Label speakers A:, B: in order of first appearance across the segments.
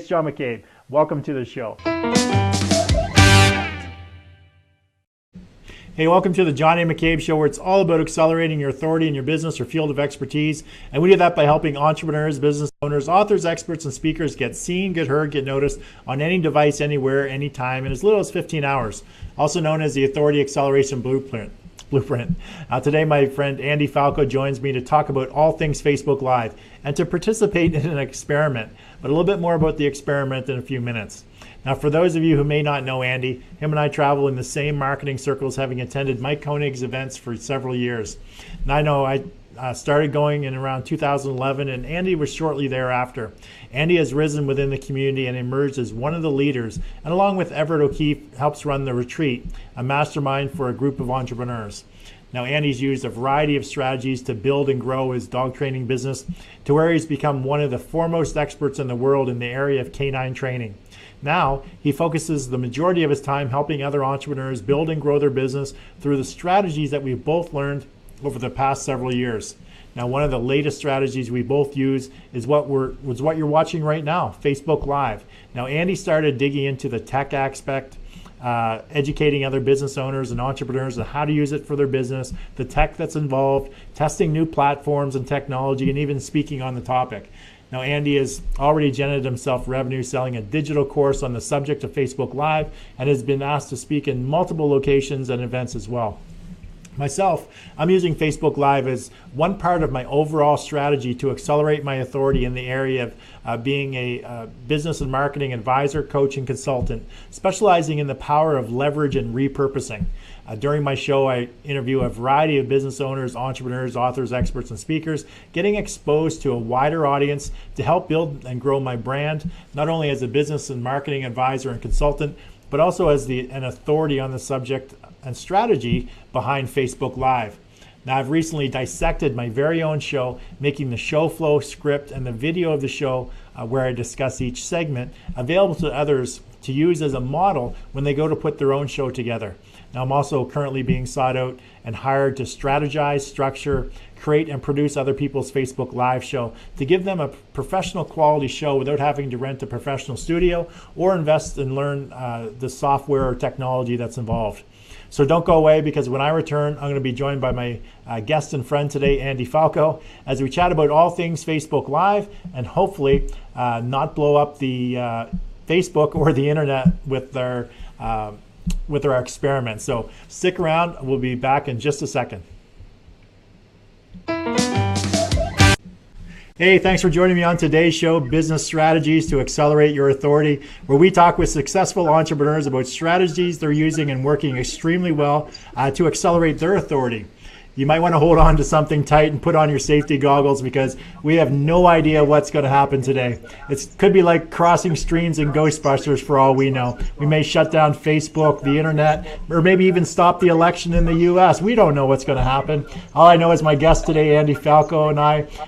A: it's John McCabe. Welcome to the show. Hey, welcome to the John A. McCabe Show, where it's all about accelerating your authority in your business or field of expertise. And we do that by helping entrepreneurs, business owners, authors, experts, and speakers get seen, get heard, get noticed on any device, anywhere, anytime, in as little as 15 hours, also known as the Authority Acceleration Blueprint. Today, my friend Andy Falco joins me to talk about all things Facebook Live and to participate in an experiment, but a little bit more about the experiment in a few minutes. Now, for those of you who may not know Andy, him and I travel in the same marketing circles, having attended Mike Koenig's events for several years. And I know I started going in around 2011, and Andy was shortly thereafter. Andy has risen within the community and emerged as one of the leaders, and along with Everett O'Keefe, helps run The Retreat, a mastermind for a group of entrepreneurs. Now, Andy's used a variety of strategies to build and grow his dog training business to where he's become one of the foremost experts in the world in the area of canine training. Now, he focuses the majority of his time helping other entrepreneurs build and grow their business through the strategies that we've both learned over the past several years. Now, one of the latest strategies we both use is what you're watching right now, Facebook Live. Now, Andy started digging into the tech aspect, educating other business owners and entrepreneurs on how to use it for their business, the tech that's involved, testing new platforms and technology, and even speaking on the topic. Now, Andy has already generated himself revenue selling a digital course on the subject of Facebook Live and has been asked to speak in multiple locations and events as well. Myself, I'm using Facebook Live as one part of my overall strategy to accelerate my authority in the area of being a business and marketing advisor, coach, and consultant, specializing in the power of leverage and repurposing. During my show, I interview a variety of business owners, entrepreneurs, authors, experts, and speakers, getting exposed to a wider audience to help build and grow my brand, not only as a business and marketing advisor and consultant, but also as an authority on the subject and strategy behind Facebook Live. Now, I've recently dissected my very own show, making the show flow script and the video of the show where I discuss each segment available to others to use as a model when they go to put their own show together. Now, I'm also currently being sought out and hired to strategize, structure, create, and produce other people's Facebook Live show to give them a professional quality show without having to rent a professional studio or invest and learn the software or technology that's involved. So don't go away, because when I return, I'm going to be joined by my guest and friend today, Andy Falco, as we chat about all things Facebook Live and hopefully not blow up the Facebook or the internet with our experiment. So stick around. We'll be back in just a second. Hey, thanks for joining me on today's show, Business Strategies to Accelerate Your Authority, where we talk with successful entrepreneurs about strategies they're using and working extremely well to accelerate their authority. You might want to hold on to something tight and put on your safety goggles, because we have no idea what's going to happen today. It could be like crossing streams in Ghostbusters for all we know. We may shut down Facebook, the internet, or maybe even stop the election in the U.S. We don't know what's going to happen. All I know is my guest today, Andy Falco, and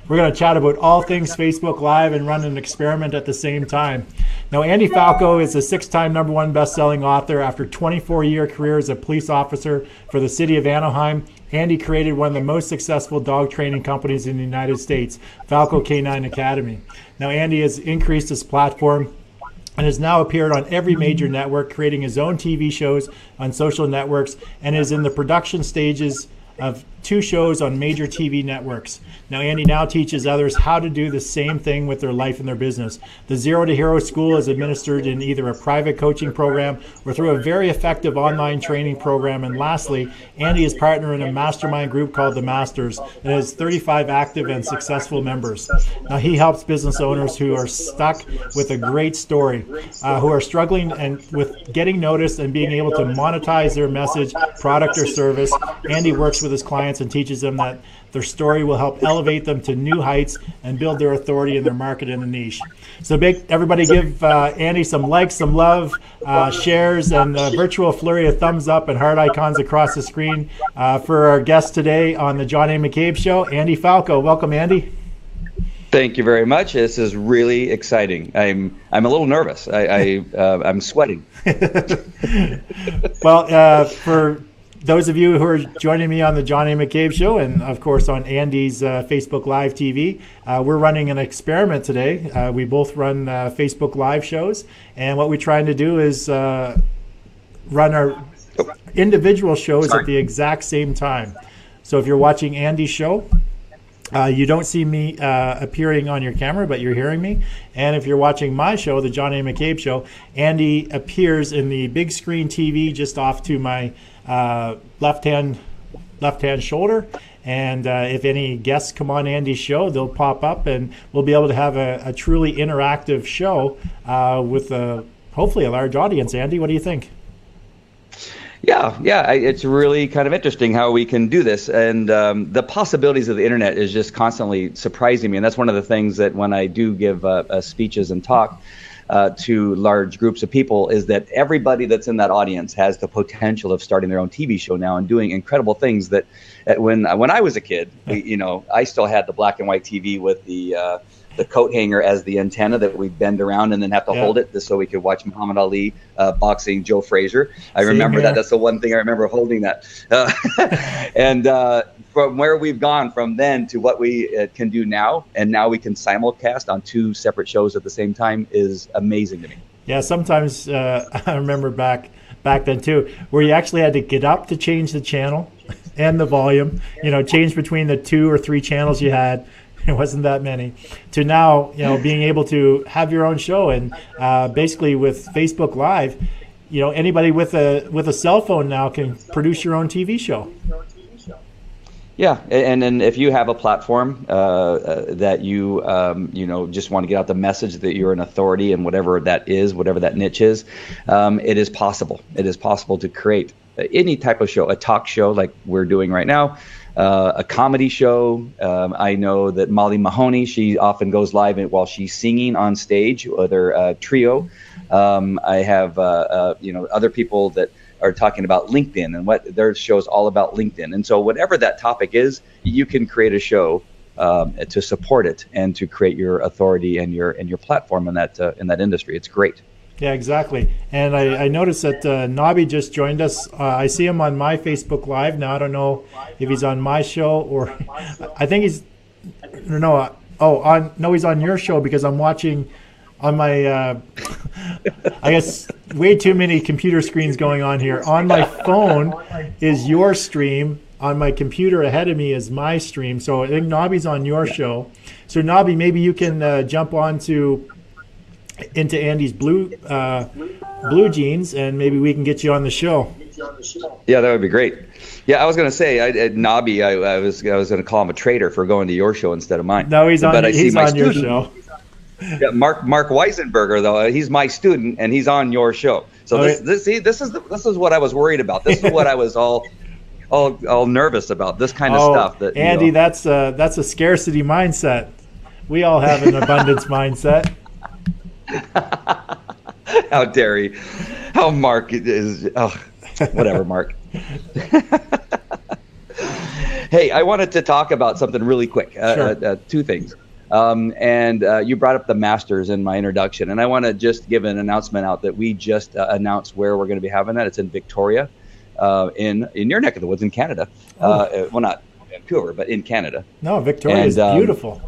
A: we're going to chat about all things Facebook Live and run an experiment at the same time. Now, Andy Falco is a 6-time #1 best-selling author. After 24-year career as a police officer for the city of Anaheim, Andy created one of the most successful dog training companies in the United States, Falco Canine Academy. Now, Andy has increased his platform and has now appeared on every major network, creating his own TV shows on social networks, and is in the production stages of 2 shows on major TV networks. Now, Andy now teaches others how to do the same thing with their life and their business. The Zero to Hero School is administered in either a private coaching program or through a very effective online training program. And lastly, Andy is partner in a mastermind group called The Masters that has 35 active and successful members. Now, he helps business owners who are stuck with a great story, who are struggling and with getting noticed and being able to monetize their message, product, or service. Andy works with his clients and teaches them that their story will help elevate them to new heights and build their authority in their market and the niche. So everybody give Andy some likes, some love, shares, and a virtual flurry of thumbs up and heart icons across the screen for our guest today on the John A. McCabe Show, Andy Falco. Welcome, Andy.
B: Thank you very much. This is really exciting. I'm a little nervous. I'm sweating.
A: Well, for those of you who are joining me on the John A. McCabe Show, and of course on Andy's Facebook Live TV, we're running an experiment today. We both run Facebook Live shows, and what we're trying to do is run our individual shows at the exact same time. So if you're watching Andy's show, you don't see me appearing on your camera, but you're hearing me. And if you're watching my show, the John A. McCabe Show, Andy appears in the big screen TV just off to my left hand shoulder. And if any guests come on Andy's show, they'll pop up, and we'll be able to have a truly interactive show with hopefully a large audience. Andy, what do you think?
B: Yeah, it's really kind of interesting how we can do this, and the possibilities of the internet is just constantly surprising me. And that's one of the things that when I do give speeches and talk to large groups of people, is that everybody that's in that audience has the potential of starting their own TV show now and doing incredible things that when I was a kid, I still had the black and white TV with the coat hanger as the antenna that we bend around and then have to hold it just so we could watch Muhammad Ali boxing Joe Frazier. I remember that. That's the one thing I remember, holding that. And from where we've gone from then to what we can do now, and now we can simulcast on two separate shows at the same time, is amazing to me.
A: Yeah, sometimes I remember back then too, where you actually had to get up to change the channel and the volume, change between the 2 or 3 channels you had. It wasn't that many, to now, being able to have your own show. And basically with Facebook Live, anybody with a cell phone now can produce your own TV show.
B: Yeah, and then if you have a platform that you just want to get out the message that you're an authority in whatever that is, whatever that niche is, it is possible. It is possible to create any type of show, a talk show like we're doing right now, a comedy show. I know that Molly Mahoney, she often goes live while she's singing on stage with her trio. I have other people that are talking about LinkedIn and what their show is all about LinkedIn. And so whatever that topic is, you can create a show to support it and to create your authority and your platform in that industry. It's great.
A: Yeah, exactly. And I noticed that Nobby just joined us. I see him on my Facebook Live now. I don't know if he's on my show or I think he's he's on your show, because I'm watching on my I guess way too many computer screens going on here. On my phone is your stream. On my computer ahead of me is my stream. So I think Nobby's on your show. So Nobby, maybe you can jump on into Andy's blue jeans, and maybe we can get you on the show.
B: Yeah, that would be great. Yeah, I was going to say, Nobby, I was going to call him a traitor for going to your show instead of mine.
A: No, he's on your show.
B: Yeah, Mark Weisenberger, though, he's my student and he's on your show. So this is what I was worried about. This is what I was all nervous about. This kind of stuff. That
A: Andy, that's a scarcity mindset. We all have an abundance mindset.
B: How dare he? How Mark is? Oh, whatever, Mark. Hey, I wanted to talk about something really quick.
A: Sure.
B: 2 things. And you brought up the Masters in my introduction, and I want to just give an announcement out that we just announced where we're going to be having that. It's in Victoria, in your neck of the woods in Canada. Well, not Vancouver, but in Canada.
A: No, Victoria is beautiful.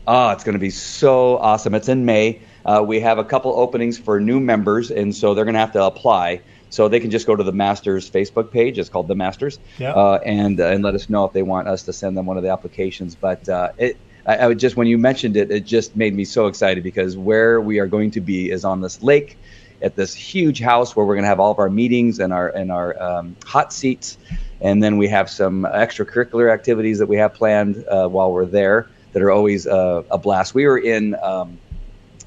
B: It's going to be so awesome. It's in May. We have a couple openings for new members, and so they're going to have to apply. So they can just go to the Masters Facebook page. It's called The Masters, and let us know if they want us to send them one of the applications. But I would just, when you mentioned it, it just made me so excited, because where we are going to be is on this lake at this huge house where we're going to have all of our meetings and our hot seats. And then we have some extracurricular activities that we have planned while we're there that are always a blast. We were in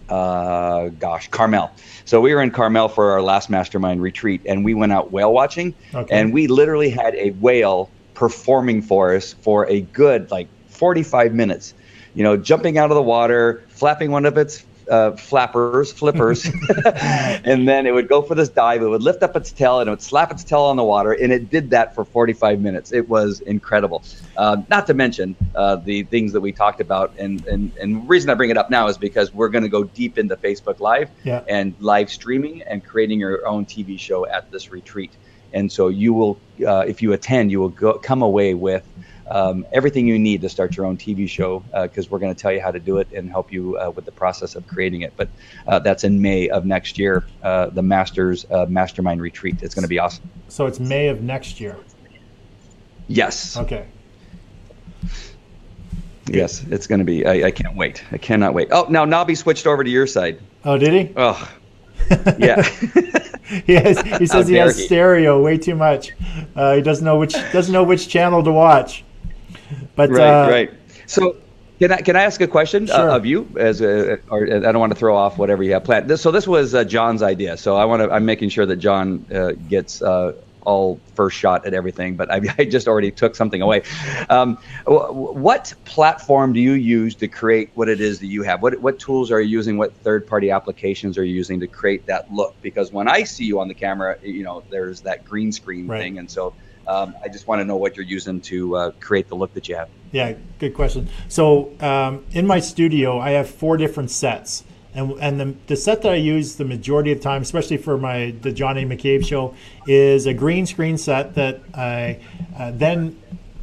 B: Carmel. So we were in Carmel for our last mastermind retreat, and we went out whale watching, and we literally had a whale performing for us for a good 45 minutes, jumping out of the water, flapping one of its flippers, and then it would go for this dive. It would lift up its tail and it would slap its tail on the water, and it did that for 45 minutes. It was incredible. Not to mention the things that we talked about, and the reason I bring it up now is because we're going to go deep into Facebook Live and live streaming and creating your own TV show at this retreat. And so you will, if you attend, you will come away with everything you need to start your own TV show, because we're going to tell you how to do it and help you with the process of creating it. But that's in May of next year, the Masters Mastermind Retreat. It's going to be awesome.
A: So it's May of next year.
B: Yes.
A: Okay.
B: Yes, it's going to be. I can't wait. I cannot wait. Oh, now Nobby switched over to your side.
A: Oh, did he?
B: Oh, yeah.
A: He says he has stereo way too much. He doesn't know which channel to watch. But
B: right. So can I ask a question of you or I don't want to throw off whatever you have planned. So this was John's idea. So I'm making sure that John gets all first shot at everything, but I just already took something away. What platform do you use to create what it is that you have? What tools are you using? What third-party applications are you using to create that look? Because when I see you on the camera, there's that green screen thing, and so I just want to know what you're using to create the look that you have. Yeah,
A: good question. So in my studio, I have 4 different sets. And the set that I use the majority of the time, especially for the John A. McCabe show, is a green screen set that I then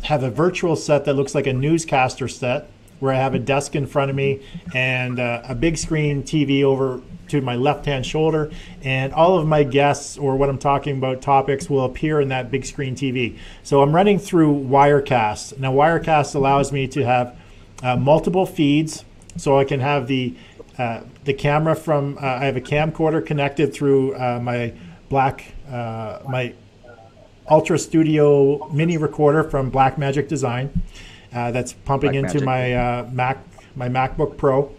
A: have a virtual set that looks like a newscaster set, where I have a desk in front of me and a big screen TV over to my left-hand shoulder, and all of my guests or what I'm talking about topics will appear in that big screen TV. So I'm running through Wirecast. Now Wirecast allows me to have multiple feeds, so I can have the camera from, I have a camcorder connected through my my Ultra Studio mini recorder from Blackmagic Design that's pumping into my my MacBook Pro.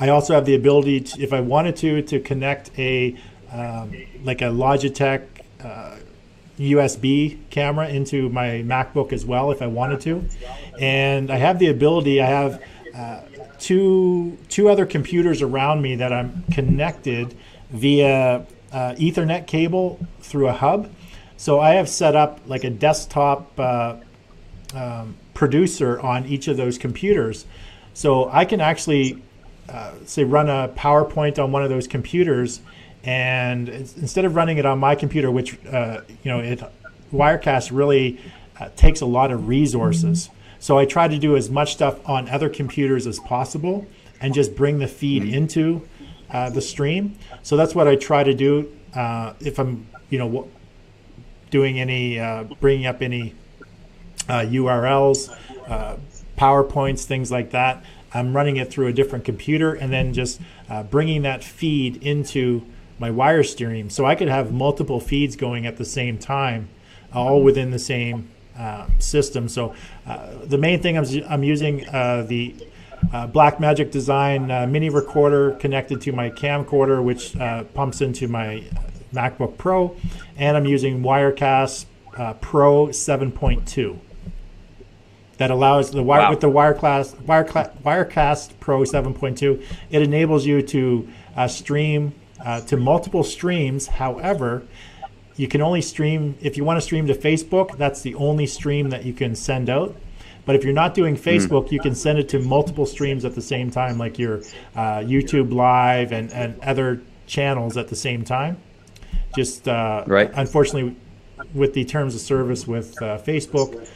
A: I also have the ability to, if I wanted to connect a like a Logitech USB camera into my MacBook as well if I wanted to. And I have the ability, I have two other computers around me that I'm connected via Ethernet cable through a hub. So I have set up like a desktop producer on each of those computers. So I can actually say run a PowerPoint on one of those computers, and instead of running it on my computer, which Wirecast really takes a lot of resources. So I try to do as much stuff on other computers as possible and just bring the feed into the stream. So that's what I try to do if I'm, doing any, bringing up any URLs, PowerPoints, things like that. I'm running it through a different computer and then just bringing that feed into my wire stream. So I could have multiple feeds going at the same time, all within the same system. So the main thing I'm using the Blackmagic Design mini recorder connected to my camcorder, which pumps into my MacBook Pro, and I'm using Wirecast Pro 7.2. That allows the with the Wirecast Pro 7.2, it enables you to stream to multiple streams. However, you can only stream, if you want to stream to Facebook, that's the only stream that you can send out. But if you're not doing Facebook, you can send it to multiple streams at the same time, like your YouTube Live and other channels at the same time. Just unfortunately, with the terms of service with Facebook,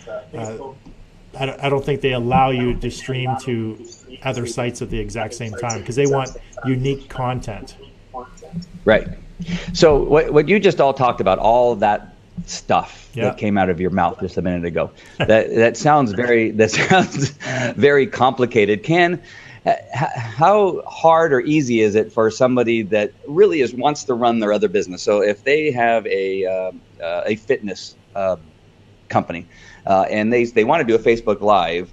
A: I don't think they allow you to stream to other sites at the exact same time because they want unique content.
B: Right. So what you just all talked about, all that stuff that came out of your mouth just a minute ago, that sounds very complicated. How hard or easy is it for somebody that really wants to run their other business? So if they have a fitness company and they want to do a Facebook Live,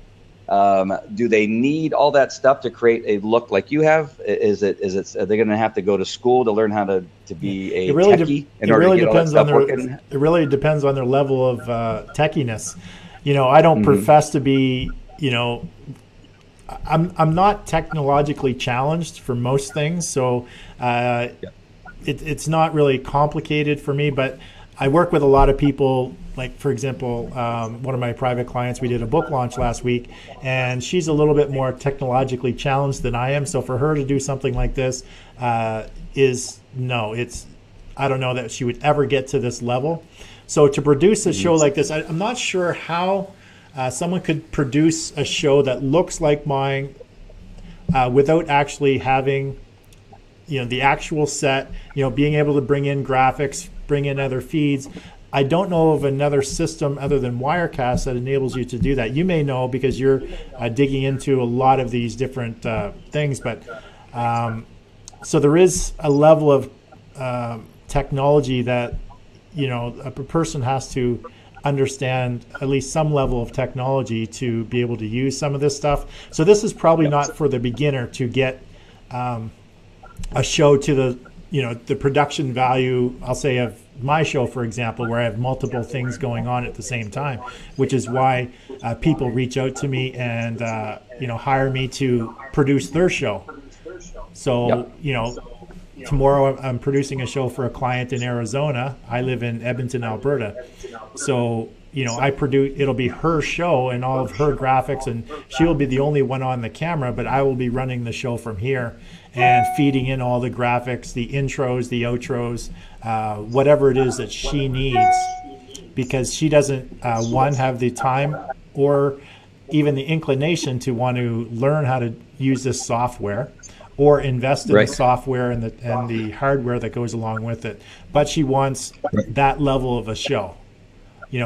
B: do they need all that stuff to create a look like you have? Are they going to have to go to school to learn how to be a techie in order to get all that stuff working?
A: It really depends on their level of techiness. I don't profess to be, I'm not technologically challenged for most things, so it's not really complicated for me, but I work with a lot of people. Like, for example, one of my private clients, we did a book launch last week, and she's a little bit more technologically challenged than I am. So for her to do something like this I don't know that she would ever get to this level. So to produce a show like this, I'm not sure how someone could produce a show that looks like mine without actually having, the actual set, being able to bring in graphics, bring in other feeds. I don't know of another system other than Wirecast that enables you to do that. You may know because you're digging into a lot of these different things, but so there is a level of technology that a person has to understand at least some level of technology to be able to use some of this stuff. So this is probably not for the beginner to get a show to the production value, I'll say, of my show, for example, where I have multiple things going on at the same time, which is why people reach out to me and hire me to produce their show. So, tomorrow I'm producing a show for a client in Arizona. I live in Edmonton, Alberta. So, it'll be her show and all of her graphics, and she'll be the only one on the camera, but I will be running the show from here and feeding in all the graphics, the intros, the outros, whatever it is that she needs, because she doesn't, one, have the time or even the inclination to want to learn how to use this software or invest in the software and the hardware that goes along with it. But she wants that level of a show.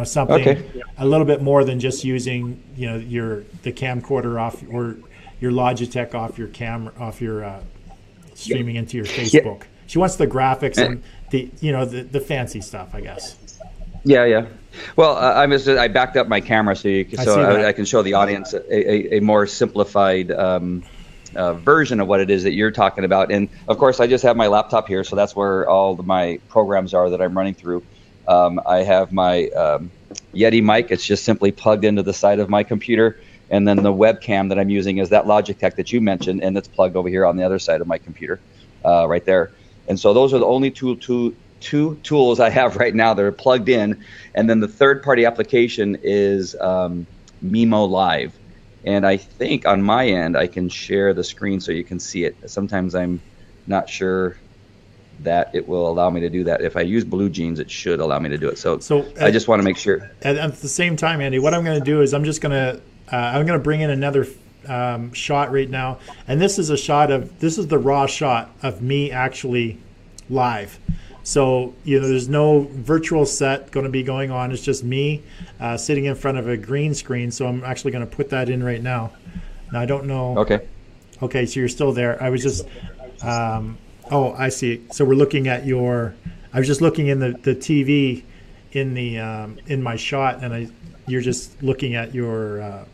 A: Something a little bit more than just using, the camcorder off or your Logitech off your camera, off your streaming into your Facebook. Yeah. She wants the graphics and the fancy stuff, I guess.
B: Yeah. Well, I backed up my camera so I can show the audience a more simplified version of what it is that you're talking about. And of course, I just have my laptop here, so that's where all of my programs are that I'm running through. I have my Yeti mic. It's just simply plugged into the side of my computer. And then the webcam that I'm using is that Logitech that you mentioned, and it's plugged over here on the other side of my computer, right there. And so those are the only two tools I have right now that are plugged in. And then the third-party application is Mimo Live. And I think on my end, I can share the screen so you can see it. Sometimes I'm not sure that it will allow me to do that. If I use Blue Jeans, it should allow me to do it. So I just want to make sure.
A: At the same time, Andy, what I'm going to do is I'm going to bring in another shot right now. And this is the raw shot of me actually live. So, there's no virtual set going to be going on. It's just me sitting in front of a green screen. So I'm actually going to put that in right now. Now, I don't know. Okay, so you're still there. I was just, I see. So we're looking at I was just looking in the TV in my shot, and you're just looking at your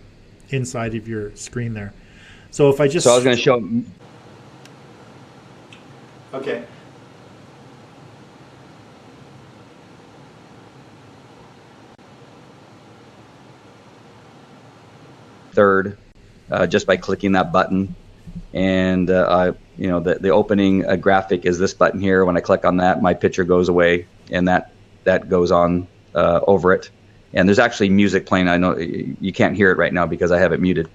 A: inside of your screen there. So if I just.
B: So I was going to show.
A: Okay.
B: Third, just by clicking that button, and the opening graphic is this button here. When I click on that, my picture goes away, and that goes on over it. And there's actually music playing. I know you can't hear it right now because I have it muted.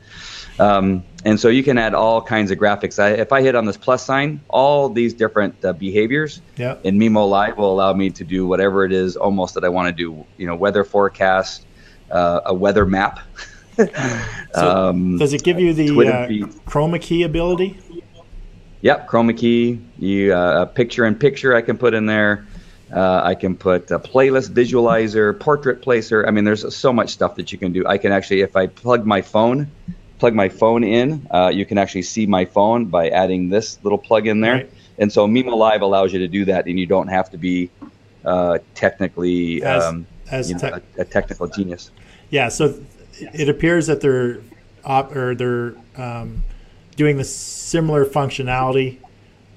B: And so you can add all kinds of graphics. If I hit on this plus sign, all these different behaviors in Mimo Live will allow me to do whatever it is almost that I want to do. Weather forecast, a weather map.
A: So does it give you the chroma key ability?
B: Yep, chroma key. Picture in picture I can put in there. I can put a playlist visualizer, portrait placer. I mean, there's so much stuff that you can do. I can actually, if I plug my phone in, you can actually see my phone by adding this little plug in there. Right. And so Mimo Live allows you to do that, and you don't have to be technically a technical genius. Yeah,
A: so it appears that they're doing the similar functionality.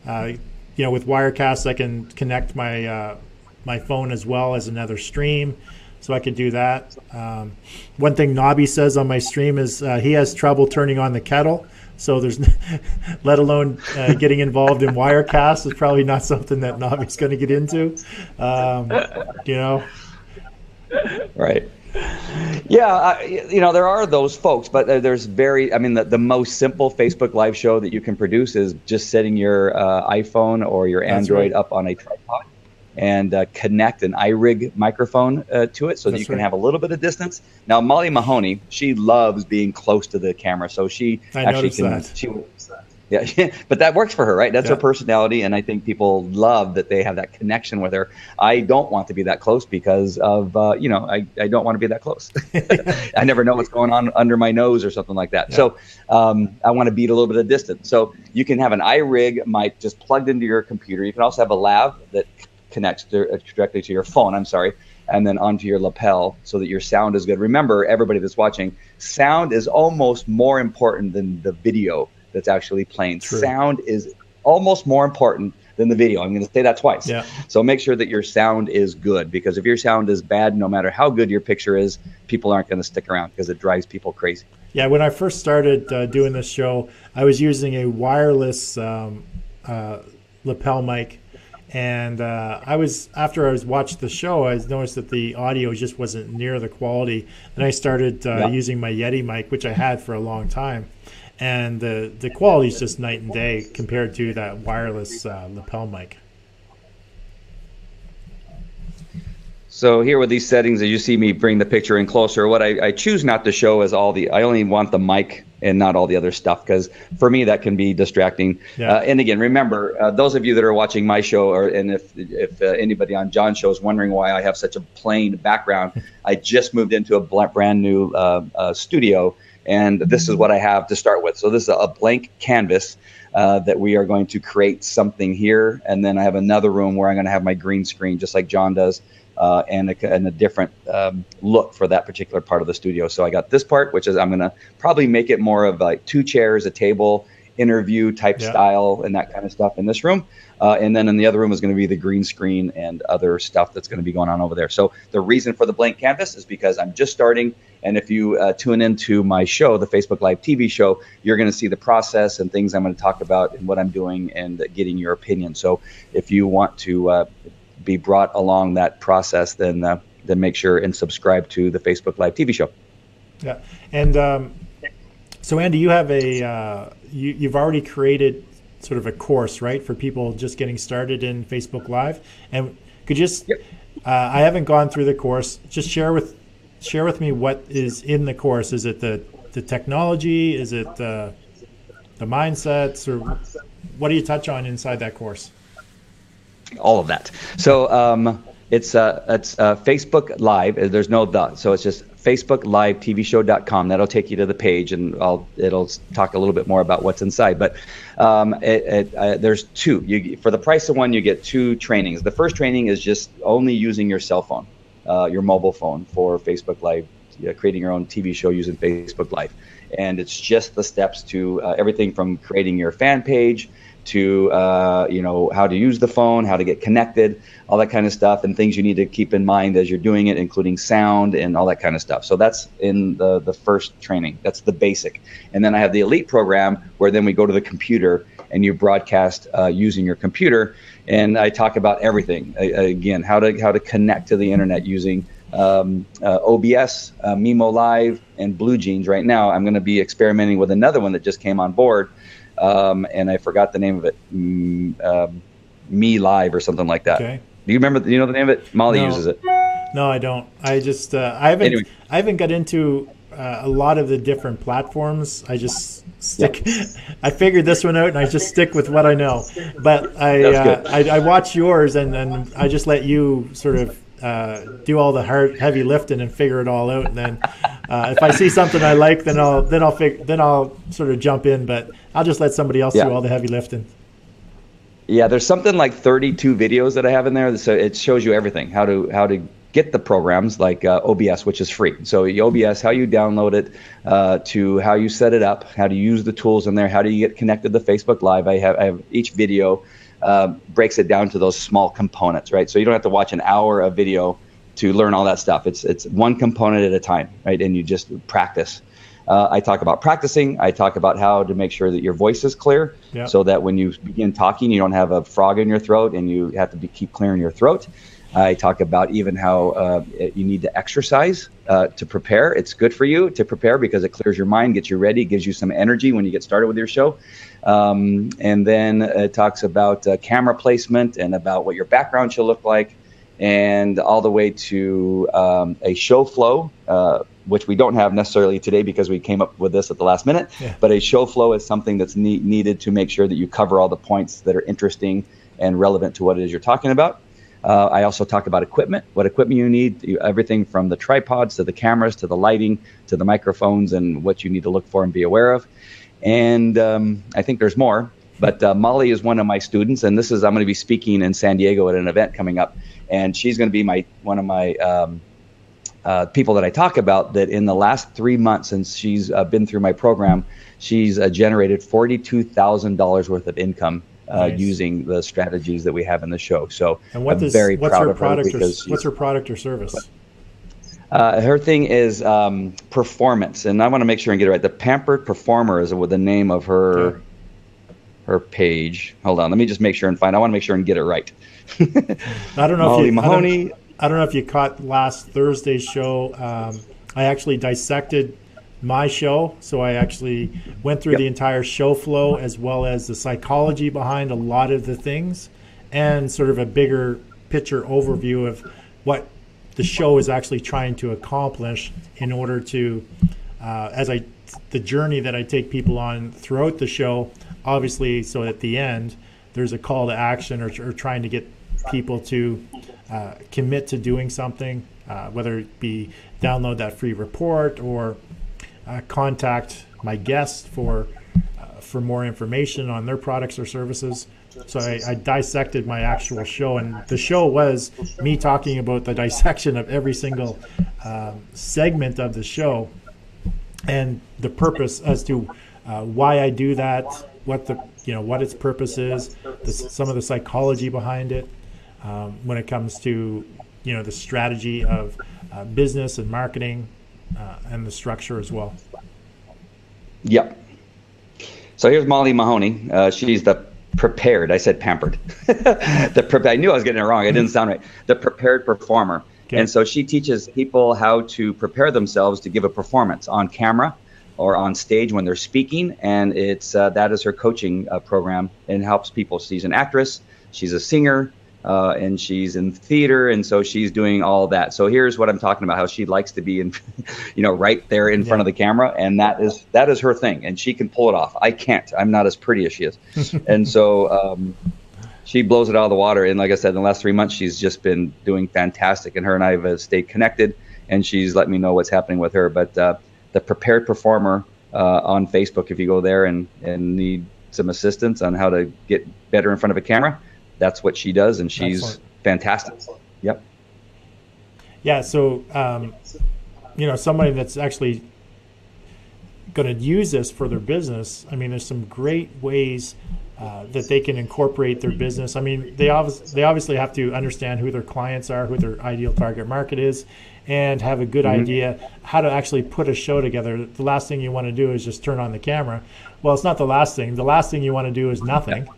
A: With Wirecast, I can connect my phone as well as another stream, so I could do that. One thing Nobby says on my stream is he has trouble turning on the kettle, so there's, let alone getting involved in Wirecast is probably not something that Nobby's going to get into.
B: Right. Yeah, there are those folks, but there's the most simple Facebook Live show that you can produce is just setting your iPhone or your Android up on a tripod and connect an iRig microphone to it so that you can have a little bit of distance. Now, Molly Mahoney, she loves being close to the camera, so she actually can. Yeah, but that works for her, right? That's her personality, and I think people love that they have that connection with her. I don't want to be that close because of, I don't want to be that close. I never know what's going on under my nose or something like that. Yeah. So I want to beat a little bit of distance. So you can have an iRig mic just plugged into your computer. You can also have a lav that connects directly to your phone, and then onto your lapel so that your sound is good. Remember, everybody that's watching, sound is almost more important than the video that's actually playing. True. Sound is almost more important than the video. I'm going to say that twice. Yeah. So make sure that your sound is good, because if your sound is bad, no matter how good your picture is, people aren't going to stick around because it drives people crazy.
A: Yeah, when I first started doing this show, I was using a wireless lapel mic. And after I watched the show, I noticed that the audio just wasn't near the quality. And I started using my Yeti mic, which I had for a long time. And the quality is just night and day compared to that wireless lapel mic.
B: So here with these settings, as you see me bring the picture in closer, what I choose not to show is I only want the mic and not all the other stuff, because for me that can be distracting. Yeah. And again, remember, those of you that are watching my show, and if anybody on John's show is wondering why I have such a plain background, I just moved into a brand new studio. And this is what I have to start with. So this is a blank canvas that we are going to create something here. And then I have another room where I'm going to have my green screen, just like John does, and a different look for that particular part of the studio. So I got this part, which is I'm going to probably make it more of like 2 chairs, a table, interview type style, and that kind of stuff in this room. And then in the other room is going to be the green screen and other stuff that's going to be going on over there. So the reason for the blank canvas is because I'm just starting. And if you tune into my show, the Facebook Live TV show, you're going to see the process and things I'm going to talk about and what I'm doing and getting your opinion. So if you want to be brought along that process, then make sure and subscribe to the Facebook Live TV show.
A: Yeah. And so, Andy, you have you've already created sort of a course, right, for people just getting started in Facebook Live. And could you just, I haven't gone through the course, just share with me what is in the course. Is it the technology? Is it the mindsets? Or what do you touch on inside that course?
B: All of that. So it's Facebook Live. There's no the. So it's just FacebookLiveTVShow.com. That'll take you to the page, and it'll talk a little bit more about what's inside. But there's 2. For the price of 1, you get 2 trainings. The first training is just only using your cell phone. Your mobile phone for Facebook Live, creating your own TV show using Facebook Live. And it's just the steps to everything from creating your fan page to, how to use the phone, how to get connected, all that kind of stuff, and things you need to keep in mind as you're doing it, including sound and all that kind of stuff. So that's in the first training. That's the basic. And then I have the elite program where then we go to the computer and you broadcast using your computer. And I talk about everything. Again, how to connect to the internet using OBS, Mimo Live, and Blue Jeans. Right now, I'm going to be experimenting with another one that just came on board, and I forgot the name of it. Me Live or something like that. Okay. Do you remember? Do you know the name of it? Molly uses it.
A: No, I don't. I just I haven't got into a lot of the different platforms. I just stick. I figured this one out, and I just stick with what I know. But I watch yours, and I just let you sort of do all the heavy lifting and figure it all out. And then if I see something I like, then I'll sort of jump in. But I'll just let somebody else do all the heavy lifting.
B: Yeah, there's something like 32 videos that I have in there, so it shows you everything, how to get the programs like OBS, which is free. So OBS, how you download it, to how you set it up, how to use the tools in there, how do you get connected to Facebook Live. I have each video breaks it down to those small components, right? So you don't have to watch an hour of video to learn all that stuff. It's one component at a time, right? And you just practice. I talk about practicing. I talk about how to make sure that your voice is clear, so that when you begin talking, you don't have a frog in your throat and you have to keep clearing your throat. I talk about even how you need to exercise to prepare. It's good for you to prepare because it clears your mind, gets you ready, gives you some energy when you get started with your show. And then it talks about camera placement and about what your background should look like, and all the way to a show flow, which we don't have necessarily today because we came up with this at the last minute. Yeah. But a show flow is something that's needed to make sure that you cover all the points that are interesting and relevant to what it is you're talking about. I also talk about equipment, what equipment you need, everything from the tripods to the cameras to the lighting to the microphones, and what you need to look for and be aware of. And I think there's more, but Molly is one of my students, and I'm going to be speaking in San Diego at an event coming up, and she's going to be one of my people that I talk about, that in the last 3 months since she's been through my program, she's generated $42,000 worth of income. Nice. Using the strategies that we have in the show. So I'm very proud of her because
A: what's her product or service?
B: Her thing is performance, and I want to make sure and get it right. The Pampered Performer is the name of her her page. Hold on, let me just make sure and find. I want to make sure and get it right.
A: I don't know if Mahoney. I don't know if you caught last Thursday's show. I actually dissected my show, so I actually went through the entire show flow, as well as the psychology behind a lot of the things, and sort of a bigger picture overview of what the show is actually trying to accomplish in order to the journey that I take people on throughout the show, obviously, so at the end there's a call to action, or trying to get people to commit to doing something, whether it be download that free report or contact my guest for more information on their products or services. So I dissected my actual show, and the show was me talking about the dissection of every single segment of the show, and the purpose as to why I do that, what its purpose is, some of the psychology behind it, when it comes to the strategy of business and marketing. And the structure as well.
B: Yep. So here's Molly Mahoney. She's the prepared. I said pampered. I knew I was getting it wrong. It didn't sound right. The prepared performer. Okay. And so she teaches people how to prepare themselves to give a performance on camera or on stage when they're speaking. And it's that is her coaching program, and helps people. She's an actress. She's a singer. And she's in theater, and so she's doing all that. So here's what I'm talking about: how she likes to be in, right there in front of the camera, and that is her thing, and she can pull it off. I can't. I'm not as pretty as she is, and so she blows it out of the water. And like I said, in the last 3 months, she's just been doing fantastic. And her and I have stayed connected, and she's let me know what's happening with her. But the Prepared Performer on Facebook, if you go there and need some assistance on how to get better in front of a camera, that's what she does, and she's Excellent. Fantastic. Yep.
A: Yeah. So, somebody that's actually going to use this for their business. I mean, there's some great ways that they can incorporate their business. I mean, they obviously have to understand who their clients are, who their ideal target market is, and have a good idea how to actually put a show together. The last thing you want to do is just turn on the camera. Well, it's not the last thing. The last thing you want to do is nothing.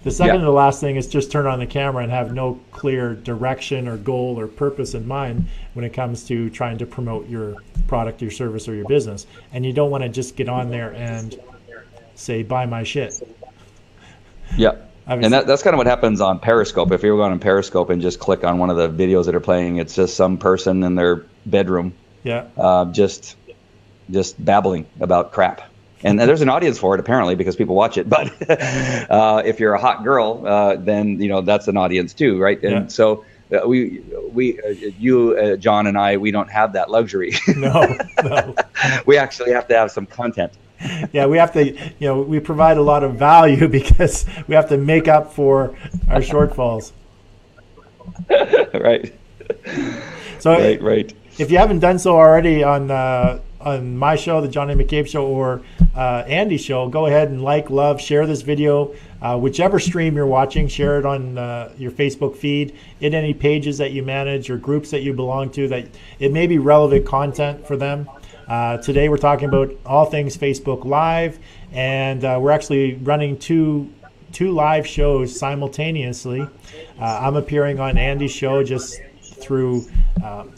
A: The second to the last thing is just turn on the camera and have no clear direction or goal or purpose in mind when it comes to trying to promote your product, your service, or your business. And you don't want to just get on there and say, buy my shit.
B: Yeah. And that's kind of what happens on Periscope. If you go on Periscope and just click on one of the videos that are playing, it's just some person in their bedroom just babbling about crap. And there's an audience for it, apparently, because people watch it. But if you're a hot girl, then that's an audience too, right? And so you, John, and I, we don't have that luxury.
A: No.
B: We actually have to have some content.
A: Yeah, we have to. We provide a lot of value because we have to make up for our shortfalls.
B: Right.
A: So
B: right.
A: If you haven't done so already on my show, the John A. McCabe Show, or Andy's show, go ahead and love, share this video, whichever stream you're watching. Share it on your Facebook feed, in any pages that you manage or groups that you belong to, that it may be relevant content for them. Today we're talking about all things Facebook Live, and we're actually running two two live shows simultaneously. I'm appearing on Andy's show just through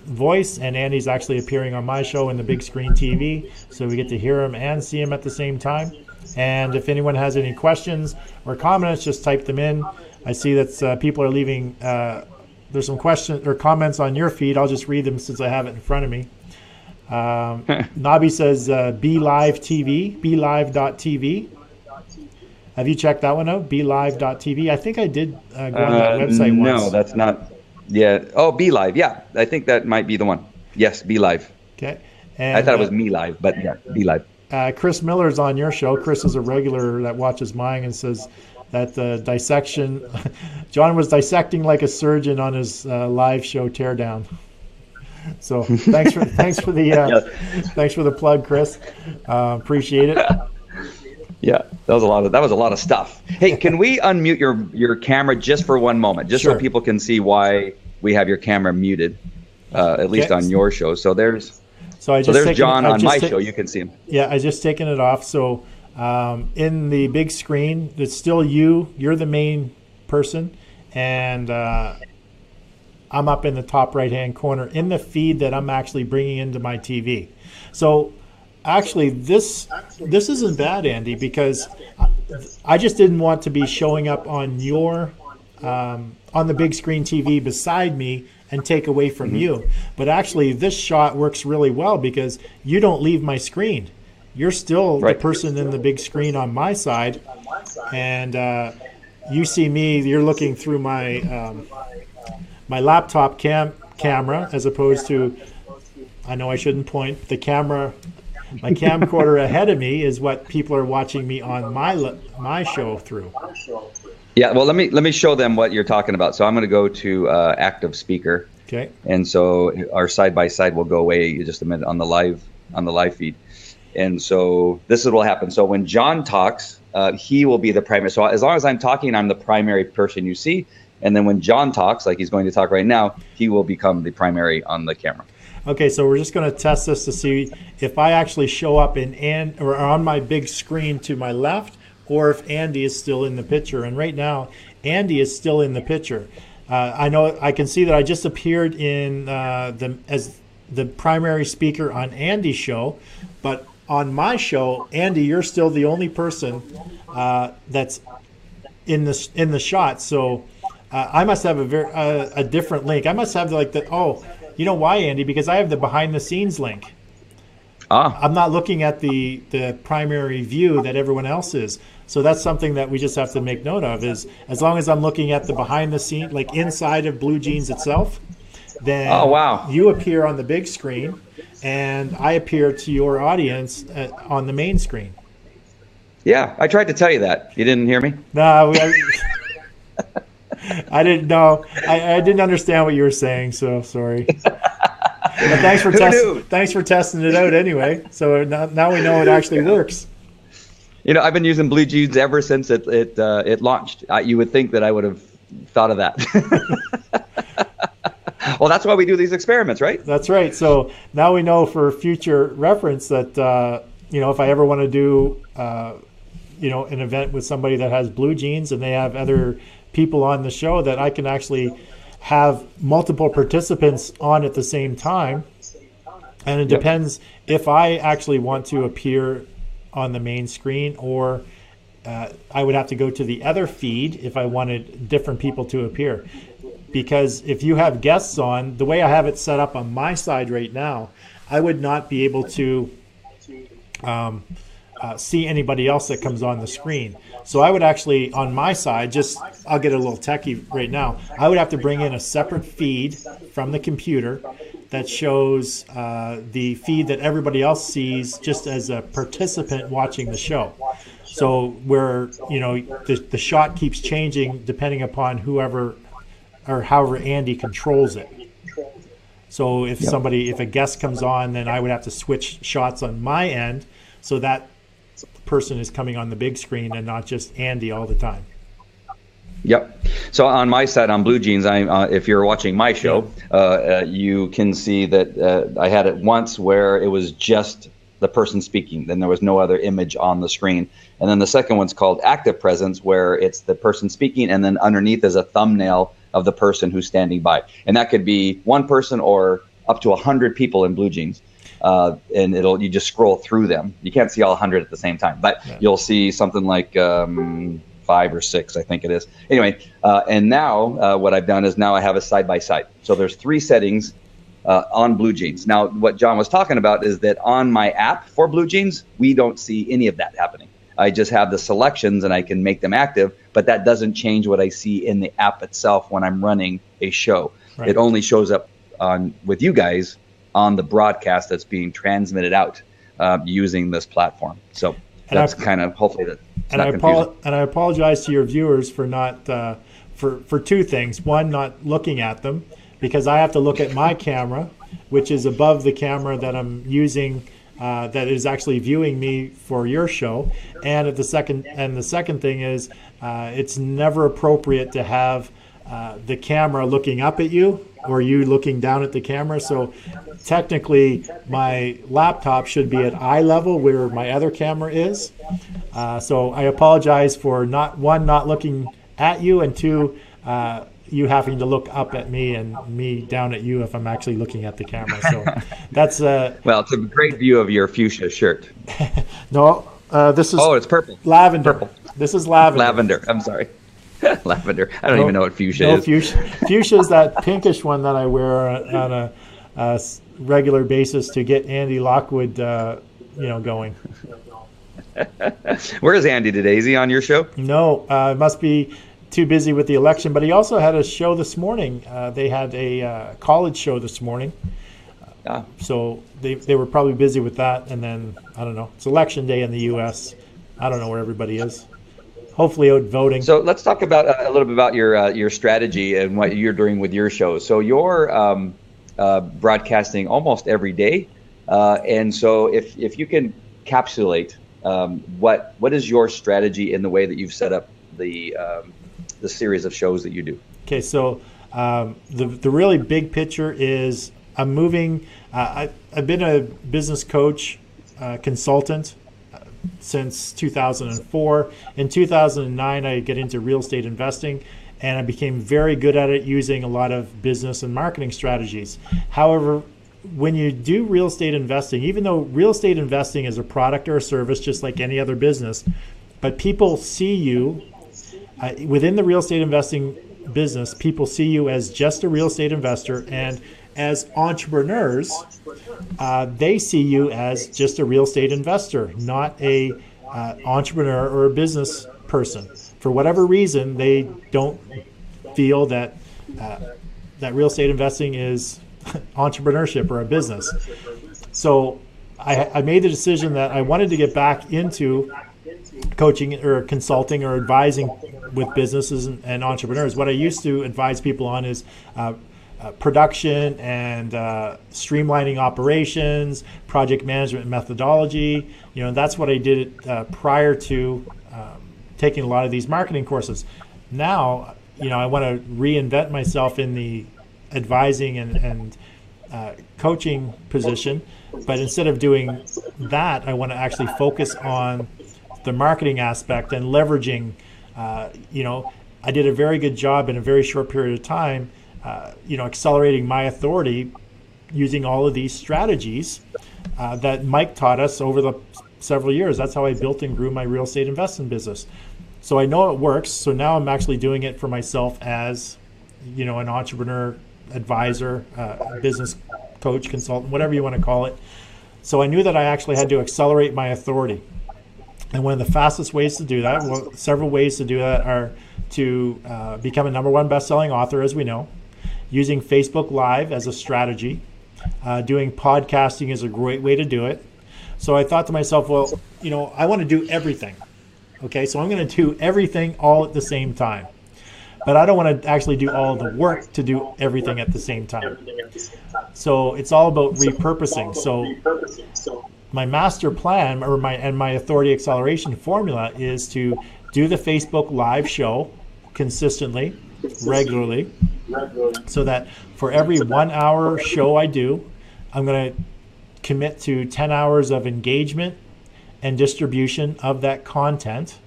A: voice, and Andy's actually appearing on my show in the big screen TV, so we get to hear him and see him at the same time. And if anyone has any questions or comments, just type them in. I see that people are leaving, there's some questions or comments on your feed. I'll just read them since I have it in front of me. Nobby says BeLive.tv. Have you checked that one out? BeLive.tv. I think I did go on that website once.
B: No, that's not. Yeah. Oh, BeLive. Yeah, I think that might be the one. Yes, BeLive.
A: Okay. And,
B: I thought it was Me Live, but yeah, BeLive.
A: Chris Miller's on your show. Chris is a regular that watches mine and says that dissection. John was dissecting like a surgeon on his live show Teardown. So thanks for the plug, Chris. Appreciate it.
B: Yeah, that was a lot of stuff. Hey, can we unmute your camera just for one moment, just
A: Sure.
B: so people can see why we have your camera muted, at least on your show. So there's John on my show. You can see him.
A: Yeah, I just taken it off. So in the big screen, it's still you. You're the main person, and I'm up in the top right-hand corner in the feed that I'm actually bringing into my TV. So actually, this isn't bad, Andy, because I just didn't want to be showing up on your on the big screen TV beside me and take away from you. But actually, this shot works really well because you don't leave my screen. You're still the person in the big screen on my side, and you see me. You're looking through my my laptop camera as opposed to, I know I shouldn't point, the camera. My camcorder ahead of me is what people are watching me on my show through.
B: Yeah, well, let me show them what you're talking about. So I'm going to go to active speaker.
A: Okay.
B: And so our side by side will go away in just a minute on the live feed. And so this is what will happen. So when John talks, he will be the primary. So as long as I'm talking, I'm the primary person you see. And then when John talks, like he's going to talk right now, he will become the primary on the camera.
A: Okay, so we're just going to test this to see if I actually show up or on my big screen to my left, or if Andy is still in the picture. And right now, Andy is still in the picture. I know I can see that I just appeared in as the primary speaker on Andy's show, but on my show, Andy, you're still the only person that's in the shot. So I must have a different link. I must have you know why, Andy? Because I have the behind the scenes link. I'm not looking at the primary view that everyone else is. So that's something that we just have to make note of, is as long as I'm looking at the behind the scene, like inside of Blue Jeans itself, then you appear on the big screen and I appear to your audience on the main screen.
B: Yeah, I tried to tell you that. You didn't hear me?
A: No, I didn't know. I didn't understand what you were saying, so sorry. But thanks for testing it out anyway. So now we know it actually works.
B: You know, I've been using Blue Jeans ever since it launched. You would think that I would have thought of that. Well, that's why we do these experiments, right?
A: That's right. So now we know for future reference that if I ever want to do an event with somebody that has Blue Jeans and they have other people on the show, that I can actually have multiple participants on at the same time. And it depends if I actually want to appear on the main screen, or I would have to go to the other feed if I wanted different people to appear. Because if you have guests on, the way I have it set up on my side right now, I would not be able to see anybody else that comes on the screen. So I would actually, on my side, I'll get a little techie right now, I would have to bring in a separate feed from the computer that shows the feed that everybody else sees just as a participant watching the show. So where, the shot keeps changing depending upon whoever or however Andy controls it. So if a guest comes on, then I would have to switch shots on my end so that person is coming on the big screen and not just Andy all the time.
B: Yep. So on my side, on Blue Jeans, if you're watching my show, you can see that I had it once where it was just the person speaking. Then there was no other image on the screen. And then the second one's called active presence, where it's the person speaking, and then underneath is a thumbnail of the person who's standing by. And that could be one person or up to 100 people in blue jeans. And you just scroll through them. You can't see all 100 at the same time, but you'll see something like 5 or 6, I think it is. Anyway, and now what I've done is now I have a side-by-side. So there's 3 settings on blue jeans. Now, what John was talking about is that on my app for blue jeans, we don't see any of that happening. I just have the selections and I can make them active, but that doesn't change what I see in the app itself when I'm running a show. Right. It only shows up with you guys on the broadcast that's being transmitted out using this platform. So that's kind of hopefully that. And
A: I apologize to your viewers for not for 2 things. One, not looking at them, because I have to look at my camera, which is above the camera that I'm using, that is actually viewing me for your show. And the second thing is, it's never appropriate to have the camera looking up at you or you looking down at the camera. So technically, my laptop should be at eye level where my other camera is. So I apologize for not looking at you, and 2, you having to look up at me and me down at you if I'm actually looking at the camera. So that's
B: well, it's a great view of your fuchsia shirt.
A: No, this is
B: it's purple.
A: Lavender.
B: Purple.
A: This is lavender.
B: Lavender. I'm sorry. Lavender. I don't even know what fuchsia is.
A: Fuchsia is that pinkish one that I wear on a regular basis to get Andy Lockwood, going.
B: Where is Andy today? Is he on your show?
A: No, must be too busy with the election, but he also had a show this morning. They had a college show this morning. So they were probably busy with that, and then, I don't know, it's election day in the U.S. I don't know where everybody is. Hopefully out voting. So
B: let's talk about a little bit about your strategy and what you're doing with your show. So you're broadcasting almost every day, and so if you can encapsulate what is your strategy in the way that you've set up the series of shows that you do.
A: Okay, so the really big picture is I'm moving. I've been a business coach, consultant since 2004. In 2009, I get into real estate investing, and I became very good at it using a lot of business and marketing strategies. However, when you do real estate investing, even though real estate investing is a product or a service just like any other business, but people see you within the real estate investing business, people see you as just a real estate investor, and as entrepreneurs, they see you as just a real estate investor, not a entrepreneur or a business person. For whatever reason, they don't feel that that real estate investing is entrepreneurship or a business. So I made the decision that I wanted to get back into coaching or consulting or advising with businesses and entrepreneurs. What I used to advise people on is production and streamlining operations, project management methodology. That's what I did prior to taking a lot of these marketing courses. Now, I want to reinvent myself in the advising and coaching position, but instead of doing that, I want to actually focus on the marketing aspect and leveraging. I did a very good job in a very short period of time, accelerating my authority using all of these strategies that Mike taught us over the several years. That's how I built and grew my real estate investment business. So I know it works. So now I'm actually doing it for myself as, an entrepreneur, advisor, business coach, consultant, whatever you want to call it. So I knew that I actually had to accelerate my authority. And one of the fastest ways to do that, several ways to do that, are to become a #1 best-selling author, as we know, using Facebook Live as a strategy. Doing podcasting is a great way to do it. So I thought to myself, well, I want to do everything. Okay, so I'm going to do everything all at the same time. But I don't want to actually do all the work to do everything at the same time. So it's all about repurposing. So my master plan or my authority acceleration formula is to do the Facebook Live show consistently, regularly, so that for every 1 hour show I do, I'm going to commit to 10 hours of engagement and distribution of that content,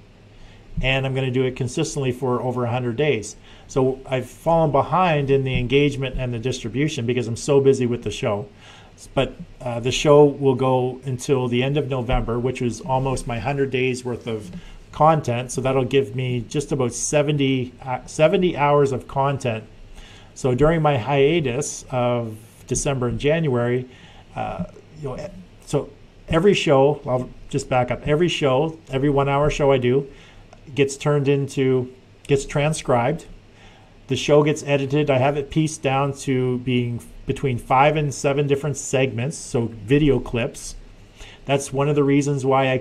A: and I'm going to do it consistently for over 100 days. So I've fallen behind in the engagement and the distribution because I'm so busy with the show. But the show will go until the end of November, which is almost my 100 days worth of content. So that'll give me just about 70 hours of content. So during my hiatus of December and January, so every show, I'll just back up, every 1 hour show I do gets transcribed. The show gets edited. I have it pieced down to being between 5 and 7 different segments, so video clips. That's one of the reasons why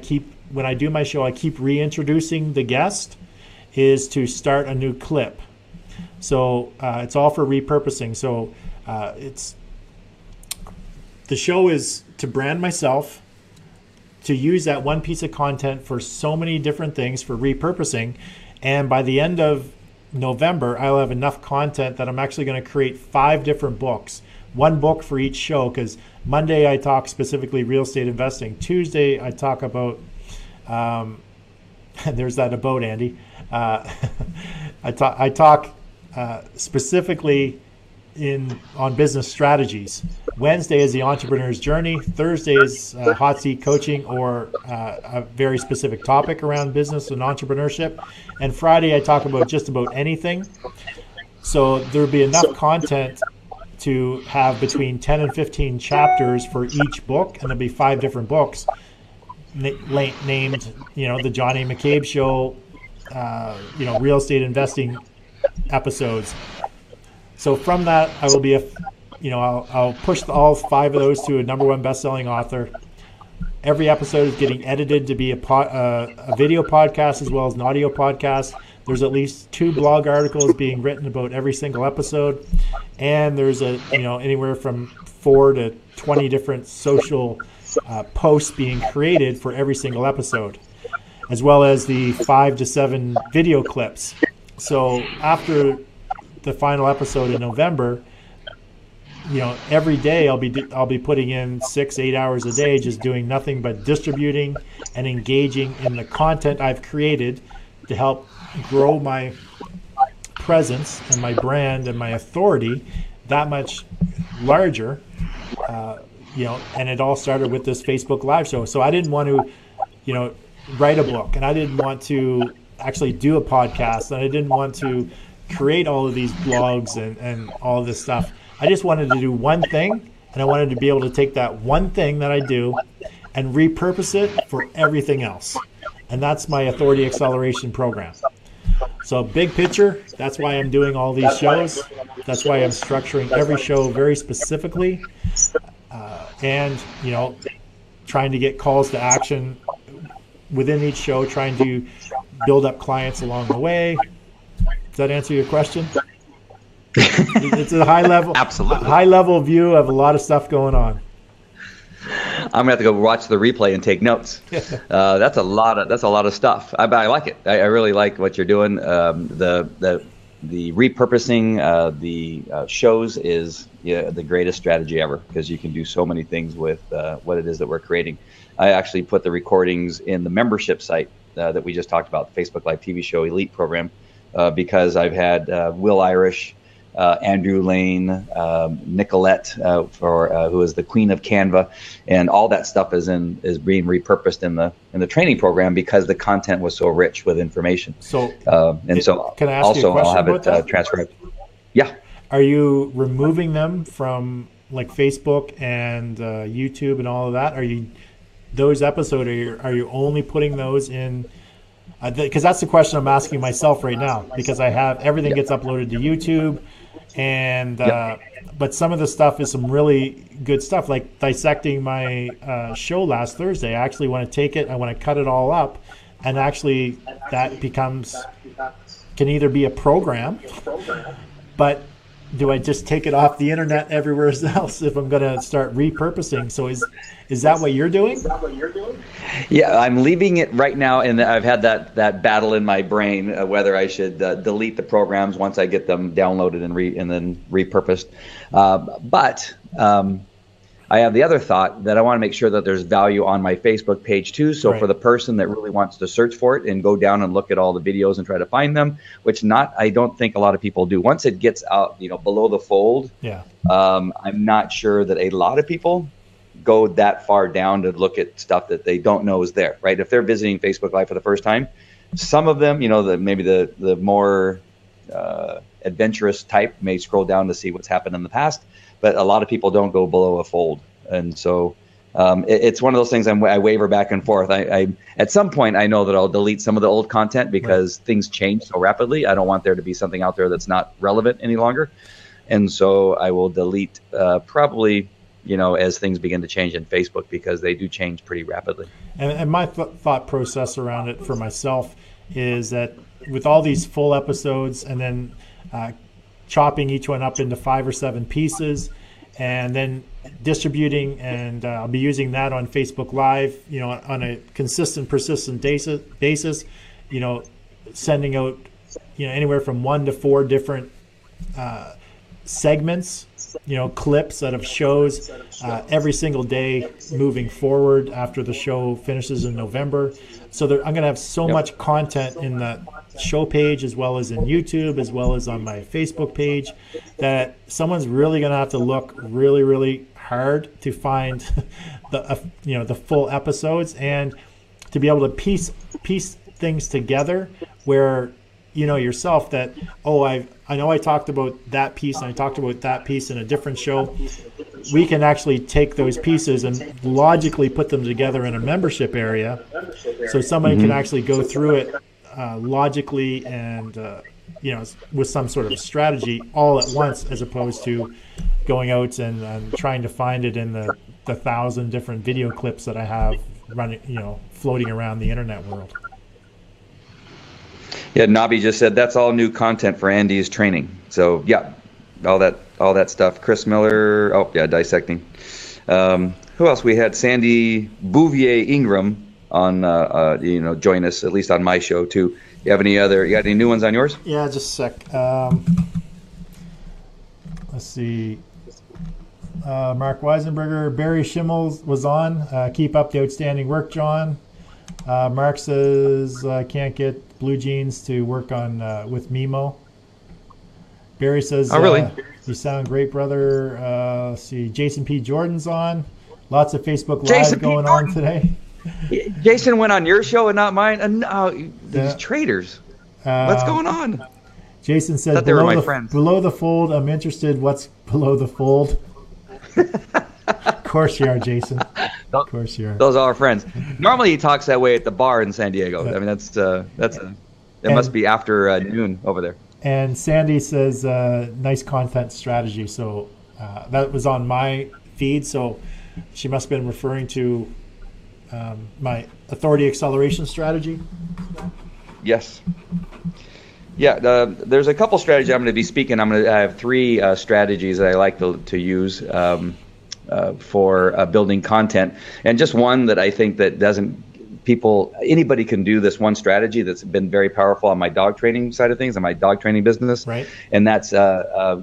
A: when I do my show, I keep reintroducing the guest, is to start a new clip. So it's all for repurposing. So the show is to brand myself, to use that one piece of content for so many different things for repurposing. And by the end of November, I'll have enough content that I'm actually going to create 5 different books, one book for each show, because Monday I talk specifically real estate investing. Tuesday I talk about, there's that about, Andy. I talk specifically on business strategies. Wednesday is the entrepreneur's journey. Thursday is hot seat coaching or a very specific topic around business and entrepreneurship. And Friday I talk about just about anything. So there'll be enough content to have between 10 and 15 chapters for each book, and there'll be 5 different books named, the Johnny McCabe Show, real estate investing episodes. So from that, I will be I'll push all 5 of those to a #1 best-selling author. Every episode is getting edited to be a video podcast as well as an audio podcast. There's at least 2 blog articles being written about every single episode, and there's anywhere from 4 to 20 different social posts being created for every single episode, as well as the 5 to 7 video clips. So after the final episode in November, every day I'll be putting in 6-8 hours a day, just doing nothing but distributing and engaging in the content I've created to help grow my presence and my brand and my authority that much larger. And it all started with this Facebook Live show. So I didn't want to, write a book, and I didn't want to actually do a podcast, and I didn't want to create all of these blogs and all of this stuff. I just wanted to do one thing, and I wanted to be able to take that one thing that I do and repurpose it for everything else. And that's my Authority Acceleration Program. So big picture, that's why I'm doing all these shows. That's why I'm structuring every show very specifically. And, trying to get calls to action within each show, trying to build up clients along the way. Does that answer your question? It's a high level view of a lot of stuff going on.
B: I'm gonna have to go watch the replay and take notes. That's a lot of stuff. I like it. I really like what you're doing. The repurposing the shows is the greatest strategy ever, because you can do so many things with what it is that we're creating. I actually put the recordings in the membership site that we just talked about, the Facebook Live TV show Elite program, because I've had Will Irish, Andrew Lane, Nicolette, who is the Queen of Canva, and all that stuff is being repurposed in the training program because the content was so rich with information.
A: So
B: can I ask you a question? I'll have it transcribed. Yeah.
A: Are you removing them from like Facebook and YouTube and all of that? Are you those episodes? Are you only putting those in? Because that's the question I'm asking myself right now. Because I have everything gets uploaded to YouTube. And but some of the stuff is some really good stuff, like dissecting my show last Thursday. I actually want to take it, I want to cut it all up, and actually that can either be a program, but do I just take it off the internet everywhere else if I'm going to start repurposing? So is that what you're doing?
B: Yeah, I'm leaving it right now, and I've had that battle in my brain whether I should delete the programs once I get them downloaded and then repurposed. But I have the other thought that I want to make sure that there's value on my Facebook page too. So
A: Right.
B: for the person that really wants to search for it and go down and look at all the videos and try to find them, which I don't think a lot of people do. Once it gets out, below the fold,
A: Yeah.
B: I'm not sure that a lot of people go that far down to look at stuff that they don't know is there, right? If they're visiting Facebook Live for the first time, some of them, maybe the more adventurous type may scroll down to see what's happened in the past, but a lot of people don't go below a fold. And so it's one of those things I waver back and forth. I at some point, I know that I'll delete some of the old content because things change so rapidly. I don't want there to be something out there that's not relevant any longer. And so I will delete probably, as things begin to change in Facebook, because they do change pretty rapidly.
A: And my thought process around it for myself is that with all these full episodes and then chopping each one up into 5 or 7 pieces and then distributing, and I'll be using that on Facebook Live, on a consistent, persistent basis, sending out, anywhere from 1 to 4 different segments, clips out of shows every single day moving forward after the show finishes in November. So I'm going to have so much content in the show page, as well as in YouTube, as well as on my Facebook page, that someone's really going to have to look really, really hard to find the full episodes, and to be able to piece things together where yourself that, I know I talked about that piece and I talked about that piece in a different show. We can actually take those pieces and logically put them together in a membership area, so somebody can actually go through it logically and with some sort of strategy all at once, as opposed to going out and trying to find it in the 1,000 different video clips that I have running, floating around the internet world.
B: Yeah, Nabi just said that's all new content for Andy's training. So yeah, all that stuff. Chris Miller, dissecting. Who else? We had Sandy Bouvier Ingram on, join us, at least on my show too. You got any new ones on yours?
A: Yeah, just a sec. Let's see. Mark Weisenberger, Barry Schimmel was on. Keep up the outstanding work, John. Mark says can't get Blue Jeans to work on with Mimo. Barry says,
B: "Oh, really?
A: You sound great, brother." Let's see, Jason P. Jordan's on. Lots of Facebook Live going on today.
B: Jason went on your show and not mine. These traitors. What's going on?
A: Jason said,
B: they were my friends.
A: Below the fold, I'm interested. What's below the fold? Of course you are, Jason. Of course you are.
B: Those are our friends. Normally he talks that way at the bar in San Diego. I mean, it must be after noon over there.
A: And Sandy says, nice content strategy. So that was on my feed. So she must have been referring to my authority acceleration strategy.
B: Yes. Yeah, there's a couple strategies I'm going to be speaking. I have 3 strategies that I like to use for building content, and just one that I think that anybody can do this one strategy that's been very powerful on my dog training side of things, on my dog training business.
A: Right.
B: And that's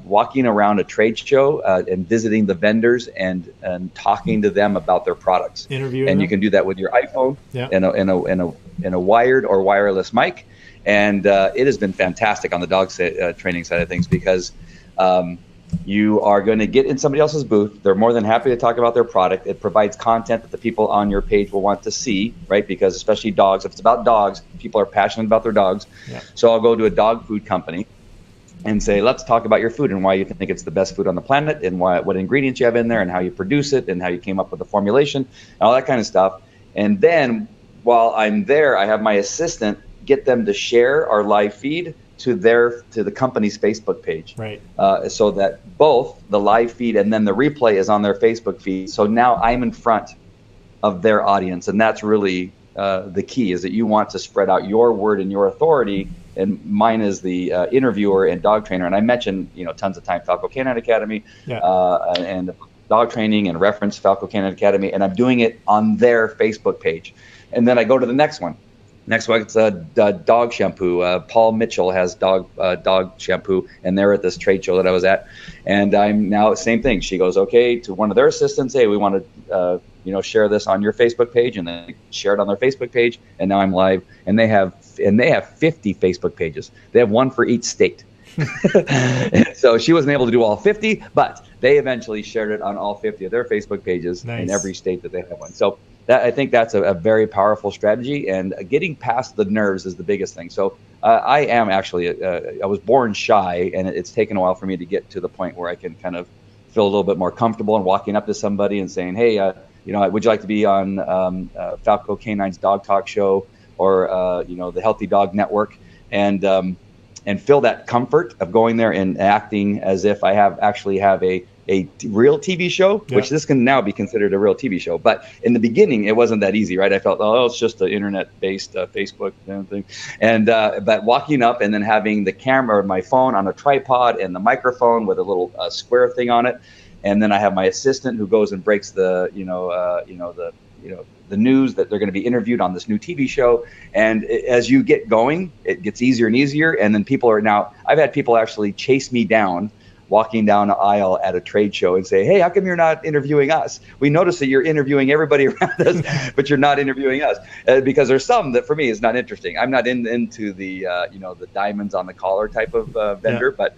B: walking around a trade show and visiting the vendors and talking to them about their products.
A: Interviewing
B: and
A: them.
B: You can do that with your iPhone in a wired or wireless mic. And it has been fantastic on the dog training side of things, because you are going to get in somebody else's booth. They're more than happy to talk about their product. It provides content that the people on your page will want to see, right? Because especially dogs, if it's about dogs, people are passionate about their dogs. Yeah. So I'll go to a dog food company and say, let's talk about your food and why you think it's the best food on the planet, and what ingredients you have in there and how you produce it and how you came up with the formulation and all that kind of stuff. And then while I'm there, I have my assistant get them to share our live feed to the company's Facebook page,
A: right?
B: So that both the live feed and then the replay is on their Facebook feed. So now I'm in front of their audience, and that's really the key. Is that you want to spread out your word and your authority. And mine is the interviewer and dog trainer. And I mentioned tons of time Falco Canine Academy, and dog training, and reference Falco Canine Academy, and I'm doing it on their Facebook page. And then I go to the next one. Next one, it's dog shampoo. Paul Mitchell has dog shampoo, and they're at this trade show that I was at. And I'm now, same thing. She goes, okay, to one of their assistants, hey, we want to share this on your Facebook page, and then share it on their Facebook page. And now I'm live, and they have 50 Facebook pages. They have one for each state. So she wasn't able to do all 50, but they eventually shared it on all 50 of their Facebook pages. Nice. In every state that they have one. So I think that's a very powerful strategy, and getting past the nerves is the biggest thing. So I am actually, I was born shy, and it's taken a while for me to get to the point where I can kind of feel a little bit more comfortable in walking up to somebody and saying, hey, would you like to be on Falco Canine's Dog Talk Show, or the Healthy Dog Network, and feel that comfort of going there and acting as if I actually have a real TV show, which this can now be considered a real TV show. But in the beginning, it wasn't that easy, right? I felt, it's just an internet-based Facebook thing. And but walking up and then having the camera or my phone on a tripod and the microphone with a little square thing on it, and then I have my assistant who goes and breaks the news that they're going to be interviewed on this new TV show. And as you get going, it gets easier and easier. And then I've had people actually chase me down, walking down the aisle at a trade show, and say, hey, how come you're not interviewing us? We noticed that you're interviewing everybody around us, but you're not interviewing us. Because there's some that for me is not interesting. I'm not into the, the diamonds on the collar type of vendor, but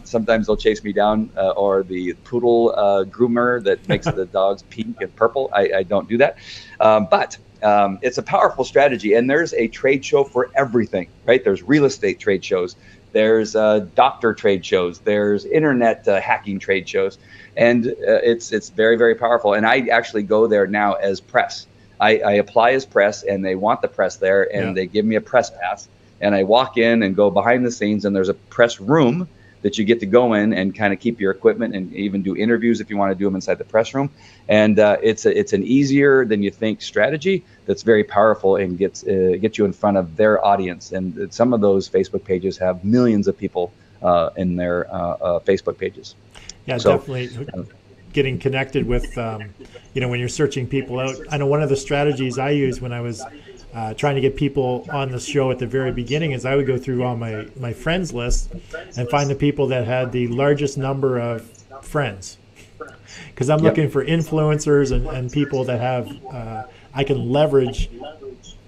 B: sometimes they'll chase me down, or the poodle groomer that makes the dogs pink and purple. I don't do that. But it's a powerful strategy, and there's a trade show for everything, right? There's real estate trade shows. There's doctor trade shows. There's internet hacking trade shows, and it's very, very powerful. And I actually go there now as press. I apply as press, and they want the press there, and they give me a press pass. And I walk in and go behind the scenes, and there's a press room that you get to go in and kind of keep your equipment and even do interviews if you want to do them inside the press room. And it's an easier than you think strategy that's very powerful and gets you in front of their audience. And some of those Facebook pages have millions of people in their Facebook pages.
A: Yeah, so, definitely. Getting connected with, when you're searching people out. I know one of the strategies I used when I was trying to get people on the show at the very beginning is I would go through all my friends list and find the people that had the largest number of friends. Because I'm looking for influencers and people that have, I can leverage,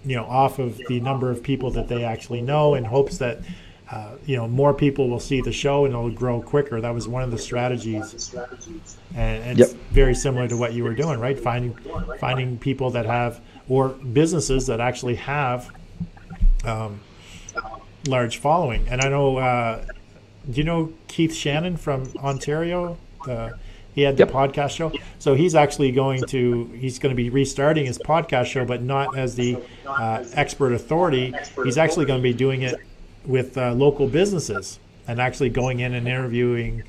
A: off of the number of people that they actually know, in hopes that, more people will see the show and it'll grow quicker. That was one of the strategies. And it's very similar to what you were doing, right? Finding people that have, or businesses that actually have large following. And I know, do you know Keith Shannon from Ontario? He had the podcast show. So he's actually going to be restarting his podcast show, but not as the expert authority. He's actually going to be doing it with local businesses, and actually going in and interviewing,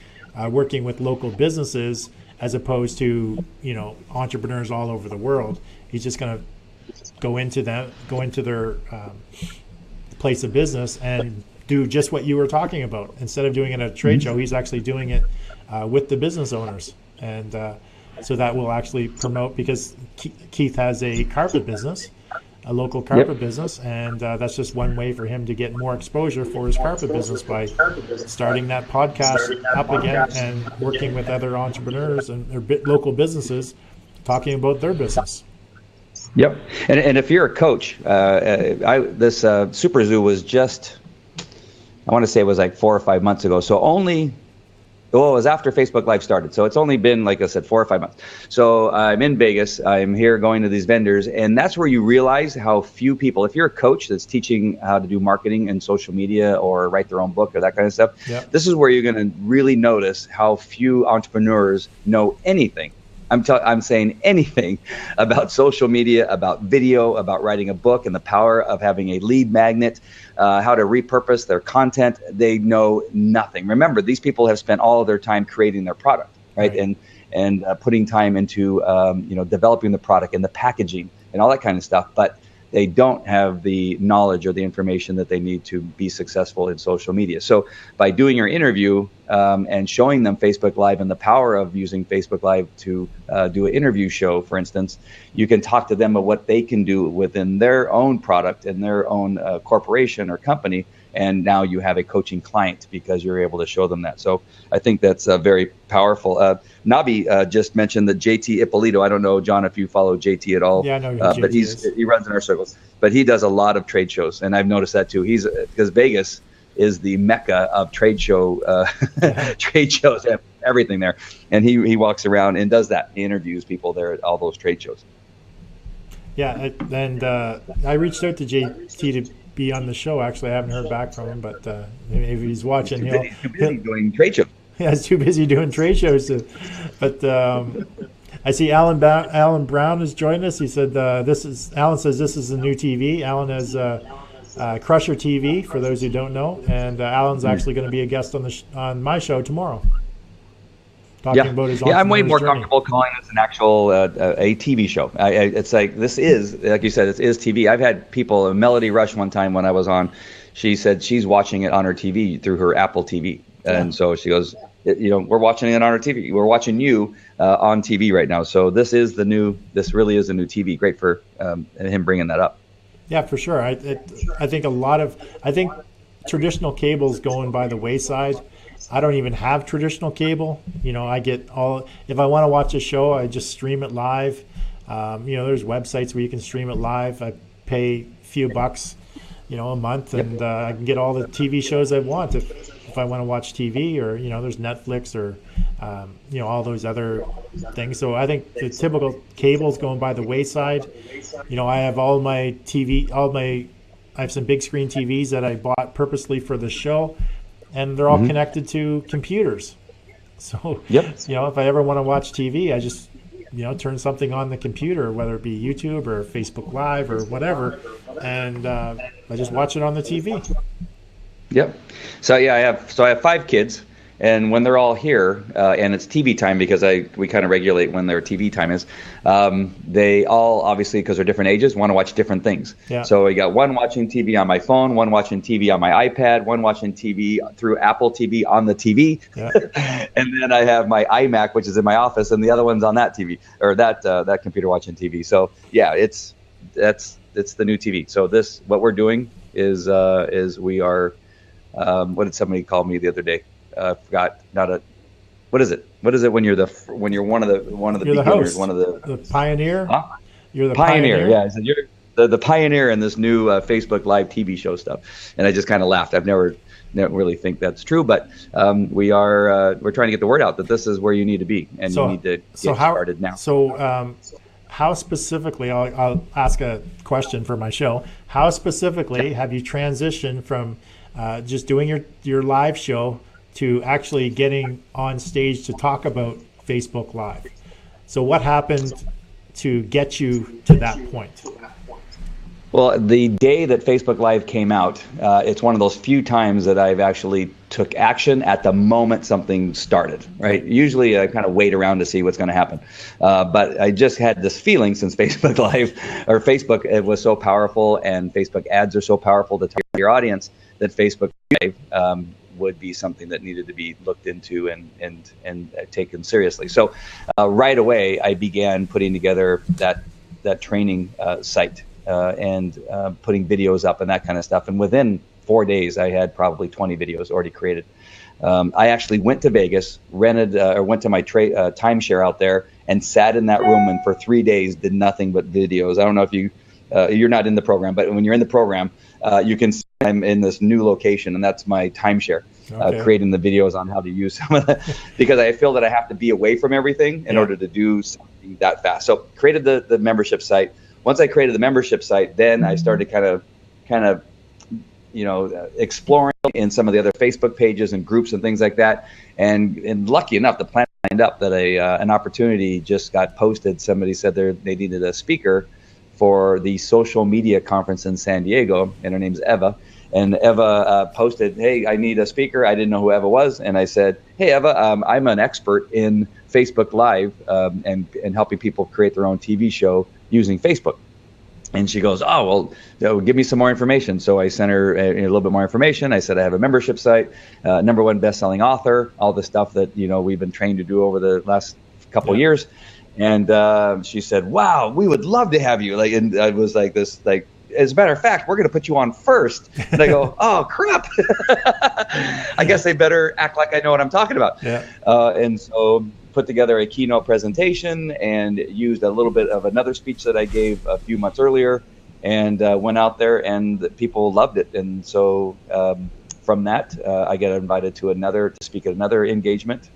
A: working with local businesses, as opposed to, entrepreneurs all over the world. He's just going to go into their place of business and do just what you were talking about. Instead of doing it at a trade show, he's actually doing it with the business owners. And so that will actually promote, because Keith has a carpet business, a local carpet business, and that's just one way for him to get more exposure for his carpet business, by starting that podcast up again and working with other entrepreneurs and their local businesses, talking about their business.
B: Yep. And if you're a coach, this Super Zoo was just, I want to say it was like 4 or 5 months ago. So it was after Facebook Live started. So it's only been, like I said, 4 or 5 months. So I'm in Vegas. I'm here going to these vendors. And that's where you realize how few people, if you're a coach that's teaching how to do marketing and social media or write their own book or that kind of stuff, this is where you're going to really notice how few entrepreneurs know anything. I'm saying anything about social media, about video, about writing a book, and the power of having a lead magnet, how to repurpose their content. They know nothing. Remember, these people have spent all of their time creating their product, right? And putting time into developing the product and the packaging and all that kind of stuff. But they don't have the knowledge or the information that they need to be successful in social media. So by doing your interview and showing them Facebook Live and the power of using Facebook Live to do an interview show, for instance, you can talk to them about what they can do within their own product and their own corporation or company. And now you have a coaching client because you're able to show them that. So I think that's very powerful. Nabi just mentioned that JT Ippolito. I don't know, John, if you follow JT at all.
A: Yeah, I know who
B: but
A: JT is.
B: He runs in our circles. But he does a lot of trade shows, and I've noticed that too. Because Vegas is the mecca of trade shows, everything there. And he walks around and does that. He interviews people there at all those trade shows.
A: Yeah, and I reached out to JT to be on the show. Actually, I haven't heard back from him, but maybe he's watching.
B: He's too busy doing trade shows.
A: Yeah, he's too busy doing trade shows. But I see Alan Brown has joined us. He said Alan says this is a new TV. Alan has Crusher TV, for those who don't know, and Alan's actually going to be a guest on my show tomorrow. About his
B: I'm way more
A: journey.
B: comfortable calling this an actual a TV show. It's like, this is, like you said, it is TV. I've had people, Melody Rush one time when I was on, she said she's watching it on her TV through her Apple TV. And so she goes, we're watching it on our TV. We're watching you on TV right now. So this really is a new TV. Great for him bringing that up.
A: Yeah, for sure. I think traditional cable's going by the wayside. I don't even have traditional cable. If I want to watch a show, I just stream it live. There's websites where you can stream it live. I pay a few bucks, a month, and I can get all the TV shows I want if I want to watch TV, or there's Netflix or all those other things. So I think the typical cable's going by the wayside. I have all my TV, I have some big screen TVs that I bought purposely for the show. And they're all connected to computers. So, if I ever want to watch TV, I just, turn something on the computer, whether it be YouTube or Facebook Live or whatever, and I just watch it on the TV. Yep.
B: So I have 5 kids, and when they're all here, and it's TV time because we kind of regulate when their TV time is. They all, obviously, because they're different ages, want to watch different things. Yeah. So I got one watching TV on my phone, one watching TV on my iPad, one watching TV through Apple TV on the TV, and then I have my iMac, which is in my office, and the other one's on that TV or that computer watching TV. So it's the new TV. So what we're doing is we are. What did somebody call me the other day? Forgot. What is it? What is it when you're one of the beginners,
A: the
B: one of
A: the pioneer?
B: Huh?
A: You're the
B: pioneer. Yeah, so you're the pioneer in this new Facebook Live TV show stuff. And I just kind of laughed. I've never really think that's true, but we're trying to get the word out that this is where you need to be, and you need to get started now.
A: So how specifically? I'll ask a question for my show. How specifically have you transitioned from just doing your live show to actually getting on stage to talk about Facebook Live? So what happened to get you to that point?
B: Well, the day that Facebook Live came out, it's one of those few times that I've actually took action at the moment something started, right? Usually I kind of wait around to see what's going to happen. But I just had this feeling since Facebook Live or Facebook, it was so powerful, and Facebook ads are so powerful to target your audience, that Facebook Live would be something that needed to be looked into and taken seriously. So right away, I began putting together that training site and putting videos up and that kind of stuff. And within 4 days, I had probably 20 videos already created. I actually went to Vegas, went to my timeshare out there, and sat in that room, and for 3 days did nothing but videos. I don't know if you're not in the program, but when you're in the program, you can see I'm in this new location, and that's my timeshare, creating the videos on how to use some of that, because I feel that I have to be away from everything in order to do something that fast. So created the membership site. Once I created the membership site, then I started kind of exploring in some of the other Facebook pages and groups and things like that. And lucky enough, the plan lined up that an opportunity just got posted. Somebody said they needed a speaker for the social media conference in San Diego, and her name's Eva. And Eva posted, "Hey, I need a speaker." I didn't know who Eva was, and I said, "Hey, Eva, I'm an expert in Facebook Live and helping people create their own TV show using Facebook." And she goes, oh, well, give me some more information. So I sent her a little bit more information. I said, I have a membership site, #1 best-selling author, all the stuff that, we've been trained to do over the last couple years. And she said, wow, we would love to have you. And I was like this, as a matter of fact, we're going to put you on first. And I go, oh, crap. I guess I better act like I know what I'm talking about.
A: Yeah.
B: And so put together a keynote presentation and used a little bit of another speech that I gave a few months earlier, and went out there, and people loved it. And so from that, I got invited to speak at another engagement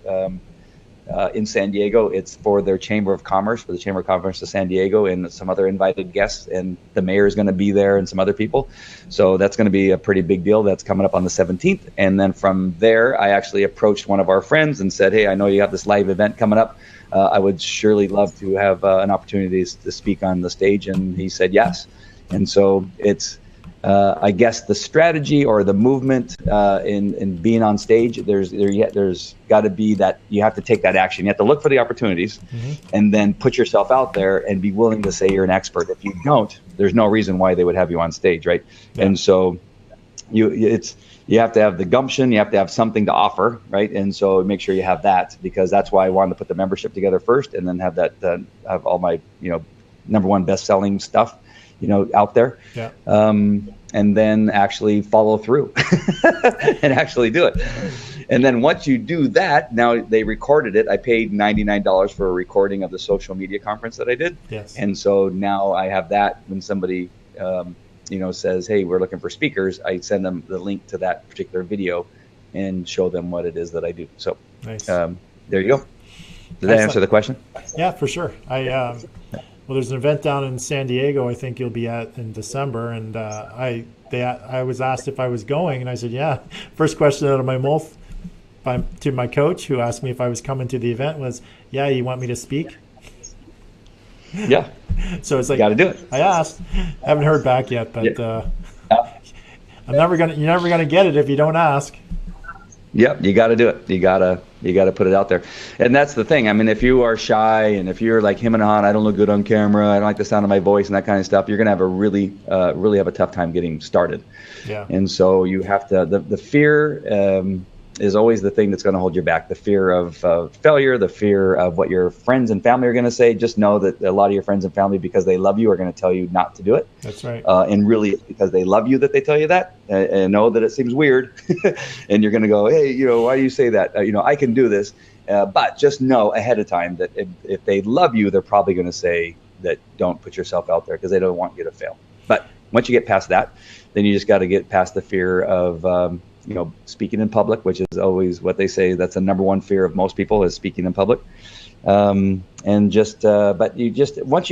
B: in San Diego. It's for their Chamber of Commerce, for the Chamber of Commerce of San Diego, and some other invited guests, and the mayor is going to be there and some other people. So that's going to be a pretty big deal. That's coming up on the 17th. And then from there, I actually approached one of our friends and said, hey, I know you have this live event coming up. I would surely love to have an opportunity to speak on the stage. And he said yes. And so it's, I guess, the strategy or the movement in being on stage. There's got to be that you have to take that action. You have to look for the opportunities, and then put yourself out there and be willing to say you're an expert. If you don't, there's no reason why they would have you on stage, right? Yeah. And so you have to have the gumption. You have to have something to offer, right? And so make sure you have that, because that's why I wanted to put the membership together first, and then have that have all my #1 best-selling stuff out there. Yeah. And then actually follow through and actually do it. And then once you do that, now they recorded it. I paid $99 for a recording of the social media conference that I did. Yes. And so now I have that. When somebody, says, hey, we're looking for speakers, I send them the link to that particular video and show them what it is that I do. So nice. There you go. Did that answer the question? Yeah, for sure. Well, there's an event down in San Diego I think you'll be at in December, and I was asked if I was going, and I said, yeah. First question out of my mouth to my coach, who asked me if I was coming to the event, was, yeah, you want me to speak? Yeah. So it's like, got to do it. I asked. I haven't heard back yet, but you're never gonna get it if you don't ask. Yep, you got to do it. You gotta put it out there. And that's the thing. I mean, if you are shy, and if you're like him and Han, I don't look good on camera, I don't like the sound of my voice and that kind of stuff, you're gonna have a really have a tough time getting started. Yeah. And so you have to, the fear is always the thing that's going to hold you back. The fear of failure, the fear of what your friends and family are going to say. Just know that a lot of your friends and family, because they love you, are going to tell you not to do it. That's right. And really, it's because they love you that they tell you that, and know that it seems weird. And you're going to go, hey, why do you say that? I can do this. But just know ahead of time that if they love you, they're probably going to say that don't put yourself out there, because they don't want you to fail. But once you get past that, then you just got to get past the fear of speaking in public, which is always what they say. That's the #1 fear of most people, is speaking in public. And just, but you just, once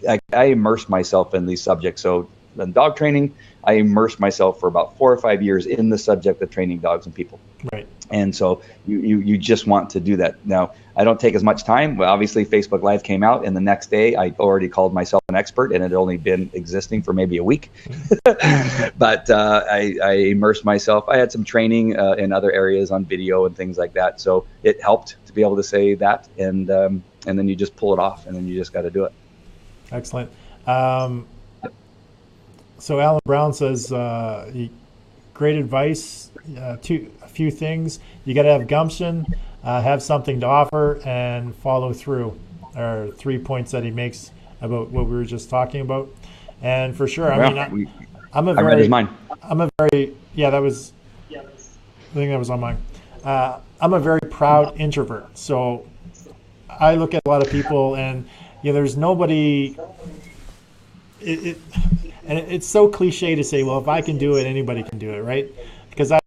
B: I immerse myself in these subjects. So in dog training, I immersed myself for about 4 or 5 years in the subject of training dogs and people. Right. And so you just want to do that. Now, I don't take as much time. Well, obviously, Facebook Live came out, and the next day I already called myself an expert, and it had only been existing for maybe a week. But I immersed myself. I had some training in other areas on video and things like that. So it helped to be able to say that, and then you just pull it off, and then you just got to do it. Excellent. So Alan Brown says, great advice. A few things. You got to have gumption, have something to offer, and follow through. Are 3 points that he makes about what we were just talking about. And for sure, I think that was on mine. I'm a very proud introvert. So I look at a lot of people, and there's nobody. And it's so cliche to say, well, if I can do it, anybody can do it, right? Because I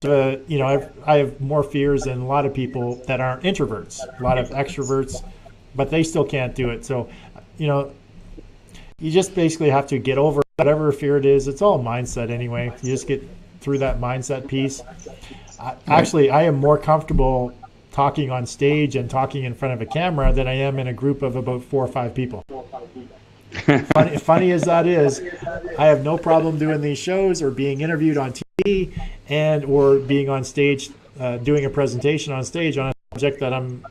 B: have more fears than a lot of people that aren't introverts, a lot of extroverts, but they still can't do it. So, you just basically have to get over whatever fear it is. It's all mindset anyway. You just get through that mindset piece. I am more comfortable talking on stage and talking in front of a camera than I am in a group of about 4 or 5 people. Funny as that is, I have no problem doing these shows or being interviewed on TV or being on stage, doing a presentation on stage on a subject that I'm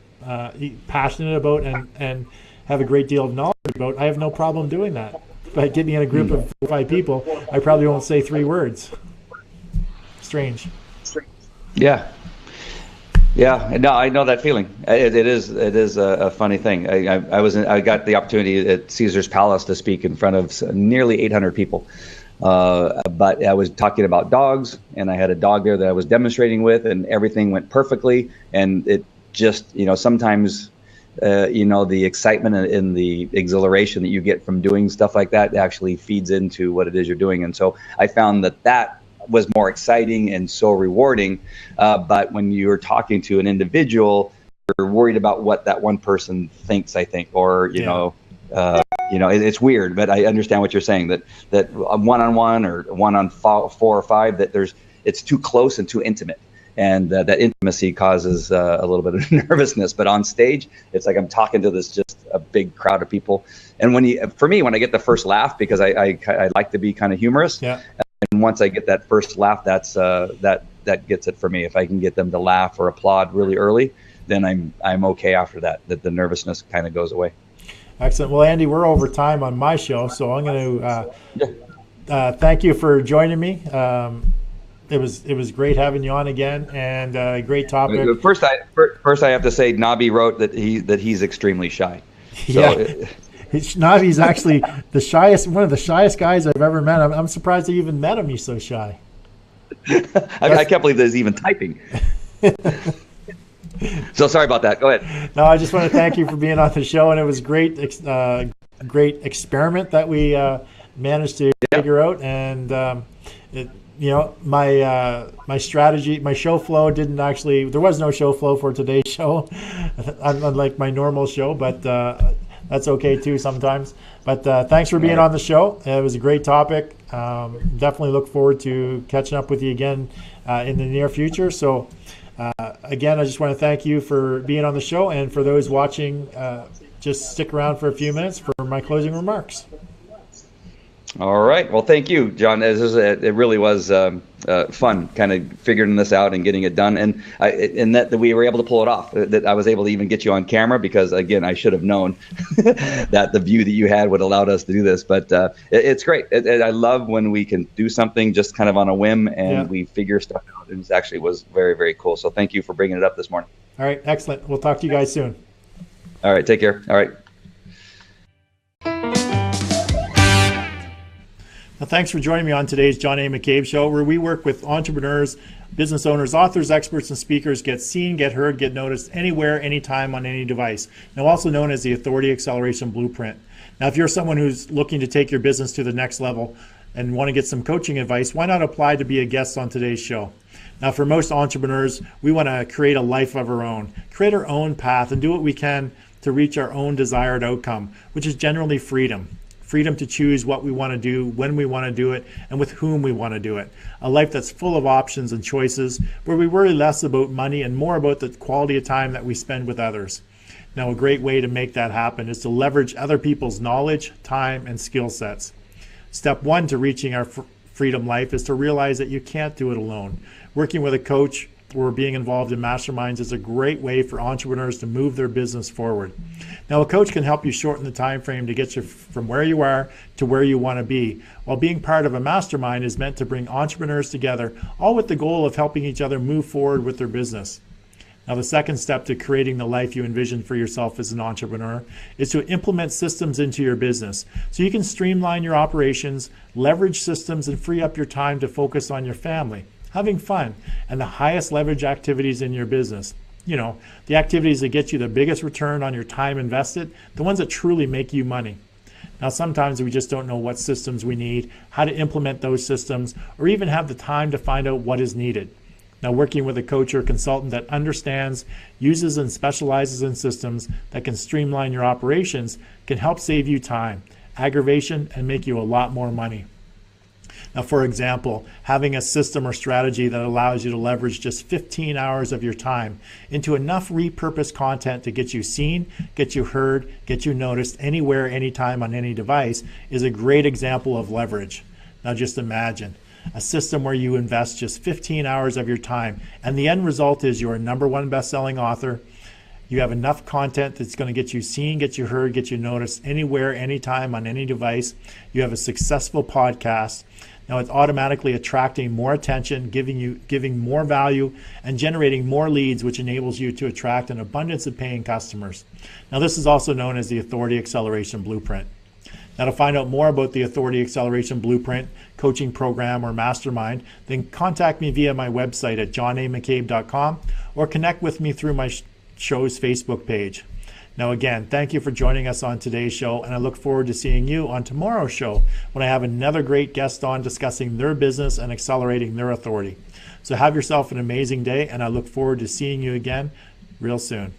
B: passionate about and have a great deal of knowledge about. I have no problem doing that.
A: but get me in a group of 4 or 5 people, I probably won't say 3 words. Strange.
B: Yeah. Yeah, no, I know that feeling. It is a funny thing. I got the opportunity at Caesar's Palace to speak in front of nearly 800 people. But I was talking about dogs, and I had a dog there that I was demonstrating with, and everything went perfectly. And it just, sometimes, the excitement and the exhilaration that you get from doing stuff like that actually feeds into what it is you're doing. And so I found that was more exciting and so rewarding. But when you're talking to an individual, you're worried about what that one person thinks, I think, or, it's weird, but I understand what you're saying, that one-on-one or one-on 4 or 5, it's too close and too intimate. And that intimacy causes a little bit of nervousness. But on stage, it's like I'm talking to just a big crowd of people. And when I get the first laugh, because I like to be kind of humorous.
A: Yeah.
B: And once I get that first laugh, that gets it for me. If I can get them to laugh or applaud really early, then I'm okay after that. That the nervousness kind of goes away.
A: Excellent. Well, Andy, we're over time on my show, so I'm going to thank you for joining me. It was great having you on again, and a great topic.
B: First, I have to say, Nabi wrote that he's extremely shy. So
A: yeah. Navi's actually one of the shyest guys I've ever met. I'm surprised I even met him. He's so shy.
B: I can't believe that he's even typing. So sorry about that. Go ahead.
A: No, I just want to thank you for being on the show, and it was great experiment that we managed to figure out. And my strategy, my show flow there was no show flow for today's show, unlike my normal show, but that's okay too sometimes. But thanks for being on the show. It was a great topic. Definitely look forward to catching up with you again in the near future. So again, I just want to thank you for being on the show, and for those watching, just stick around for a few minutes for my closing remarks.
B: All right. Well, thank you, John. It really was fun kind of figuring this out and getting it done. And that we were able to pull it off, that I was able to even get you on camera, because, again, I should have known that the view that you had would allow us to do this. But it's great. I love when we can do something just kind of on a whim and we figure stuff out. And it actually was very, very cool. So thank you for bringing it up this morning.
A: All right. Excellent. We'll talk to you guys soon.
B: All right. Take care. All right.
A: Well, thanks for joining me on today's John A. McCabe Show, where we work with entrepreneurs, business owners, authors, experts, and speakers get seen, get heard, get noticed anywhere, anytime, on any device. Now, also known as the Authority Acceleration Blueprint. Now, if you're someone who's looking to take your business to the next level and want to get some coaching advice, why not apply to be a guest on today's show? Now, for most entrepreneurs, we want to create a life of our own, create our own path, and do what we can to reach our own desired outcome, which is generally freedom. Freedom to choose what we want to do, when we want to do it, and with whom we want to do it. A life that's full of options and choices, where we worry less about money and more about the quality of time that we spend with others. Now, a great way to make that happen is to leverage other people's knowledge, time, and skill sets. Step 1 to reaching our freedom life is to realize that you can't do it alone. Working with a coach or being involved in masterminds is a great way for entrepreneurs to move their business forward. Now, a coach can help you shorten the time frame to get you from where you are to where you want to be, while being part of a mastermind is meant to bring entrepreneurs together, all with the goal of helping each other move forward with their business. Now, the second step to creating the life you envision for yourself as an entrepreneur is to implement systems into your business so you can streamline your operations, leverage systems, and free up your time to focus on your family, having fun, and the highest leverage activities in your business. The activities that get you the biggest return on your time invested, the ones that truly make you money. Now, sometimes we just don't know what systems we need, how to implement those systems, or even have the time to find out what is needed. Now, working with a coach or consultant that understands, uses, and specializes in systems that can streamline your operations can help save you time, aggravation, and make you a lot more money. Now, for example, having a system or strategy that allows you to leverage just 15 hours of your time into enough repurposed content to get you seen, get you heard, get you noticed anywhere, anytime, on any device is a great example of leverage. Now, just imagine a system where you invest just 15 hours of your time, and the end result is you're a #1 best-selling author, You have enough content that's going to get you seen, get you heard, get you noticed anywhere, anytime, on any device. You have a successful podcast. Now it's automatically attracting more attention, giving more value, and generating more leads, which enables you to attract an abundance of paying customers. Now this is also known as the Authority Acceleration Blueprint. Now to find out more about the Authority Acceleration Blueprint coaching program or mastermind, then contact me via my website at johnamccabe.com or connect with me through my show's Facebook page. Now again, thank you for joining us on today's show, and I look forward to seeing you on tomorrow's show when I have another great guest on discussing their business and accelerating their authority. So have yourself an amazing day, and I look forward to seeing you again real soon.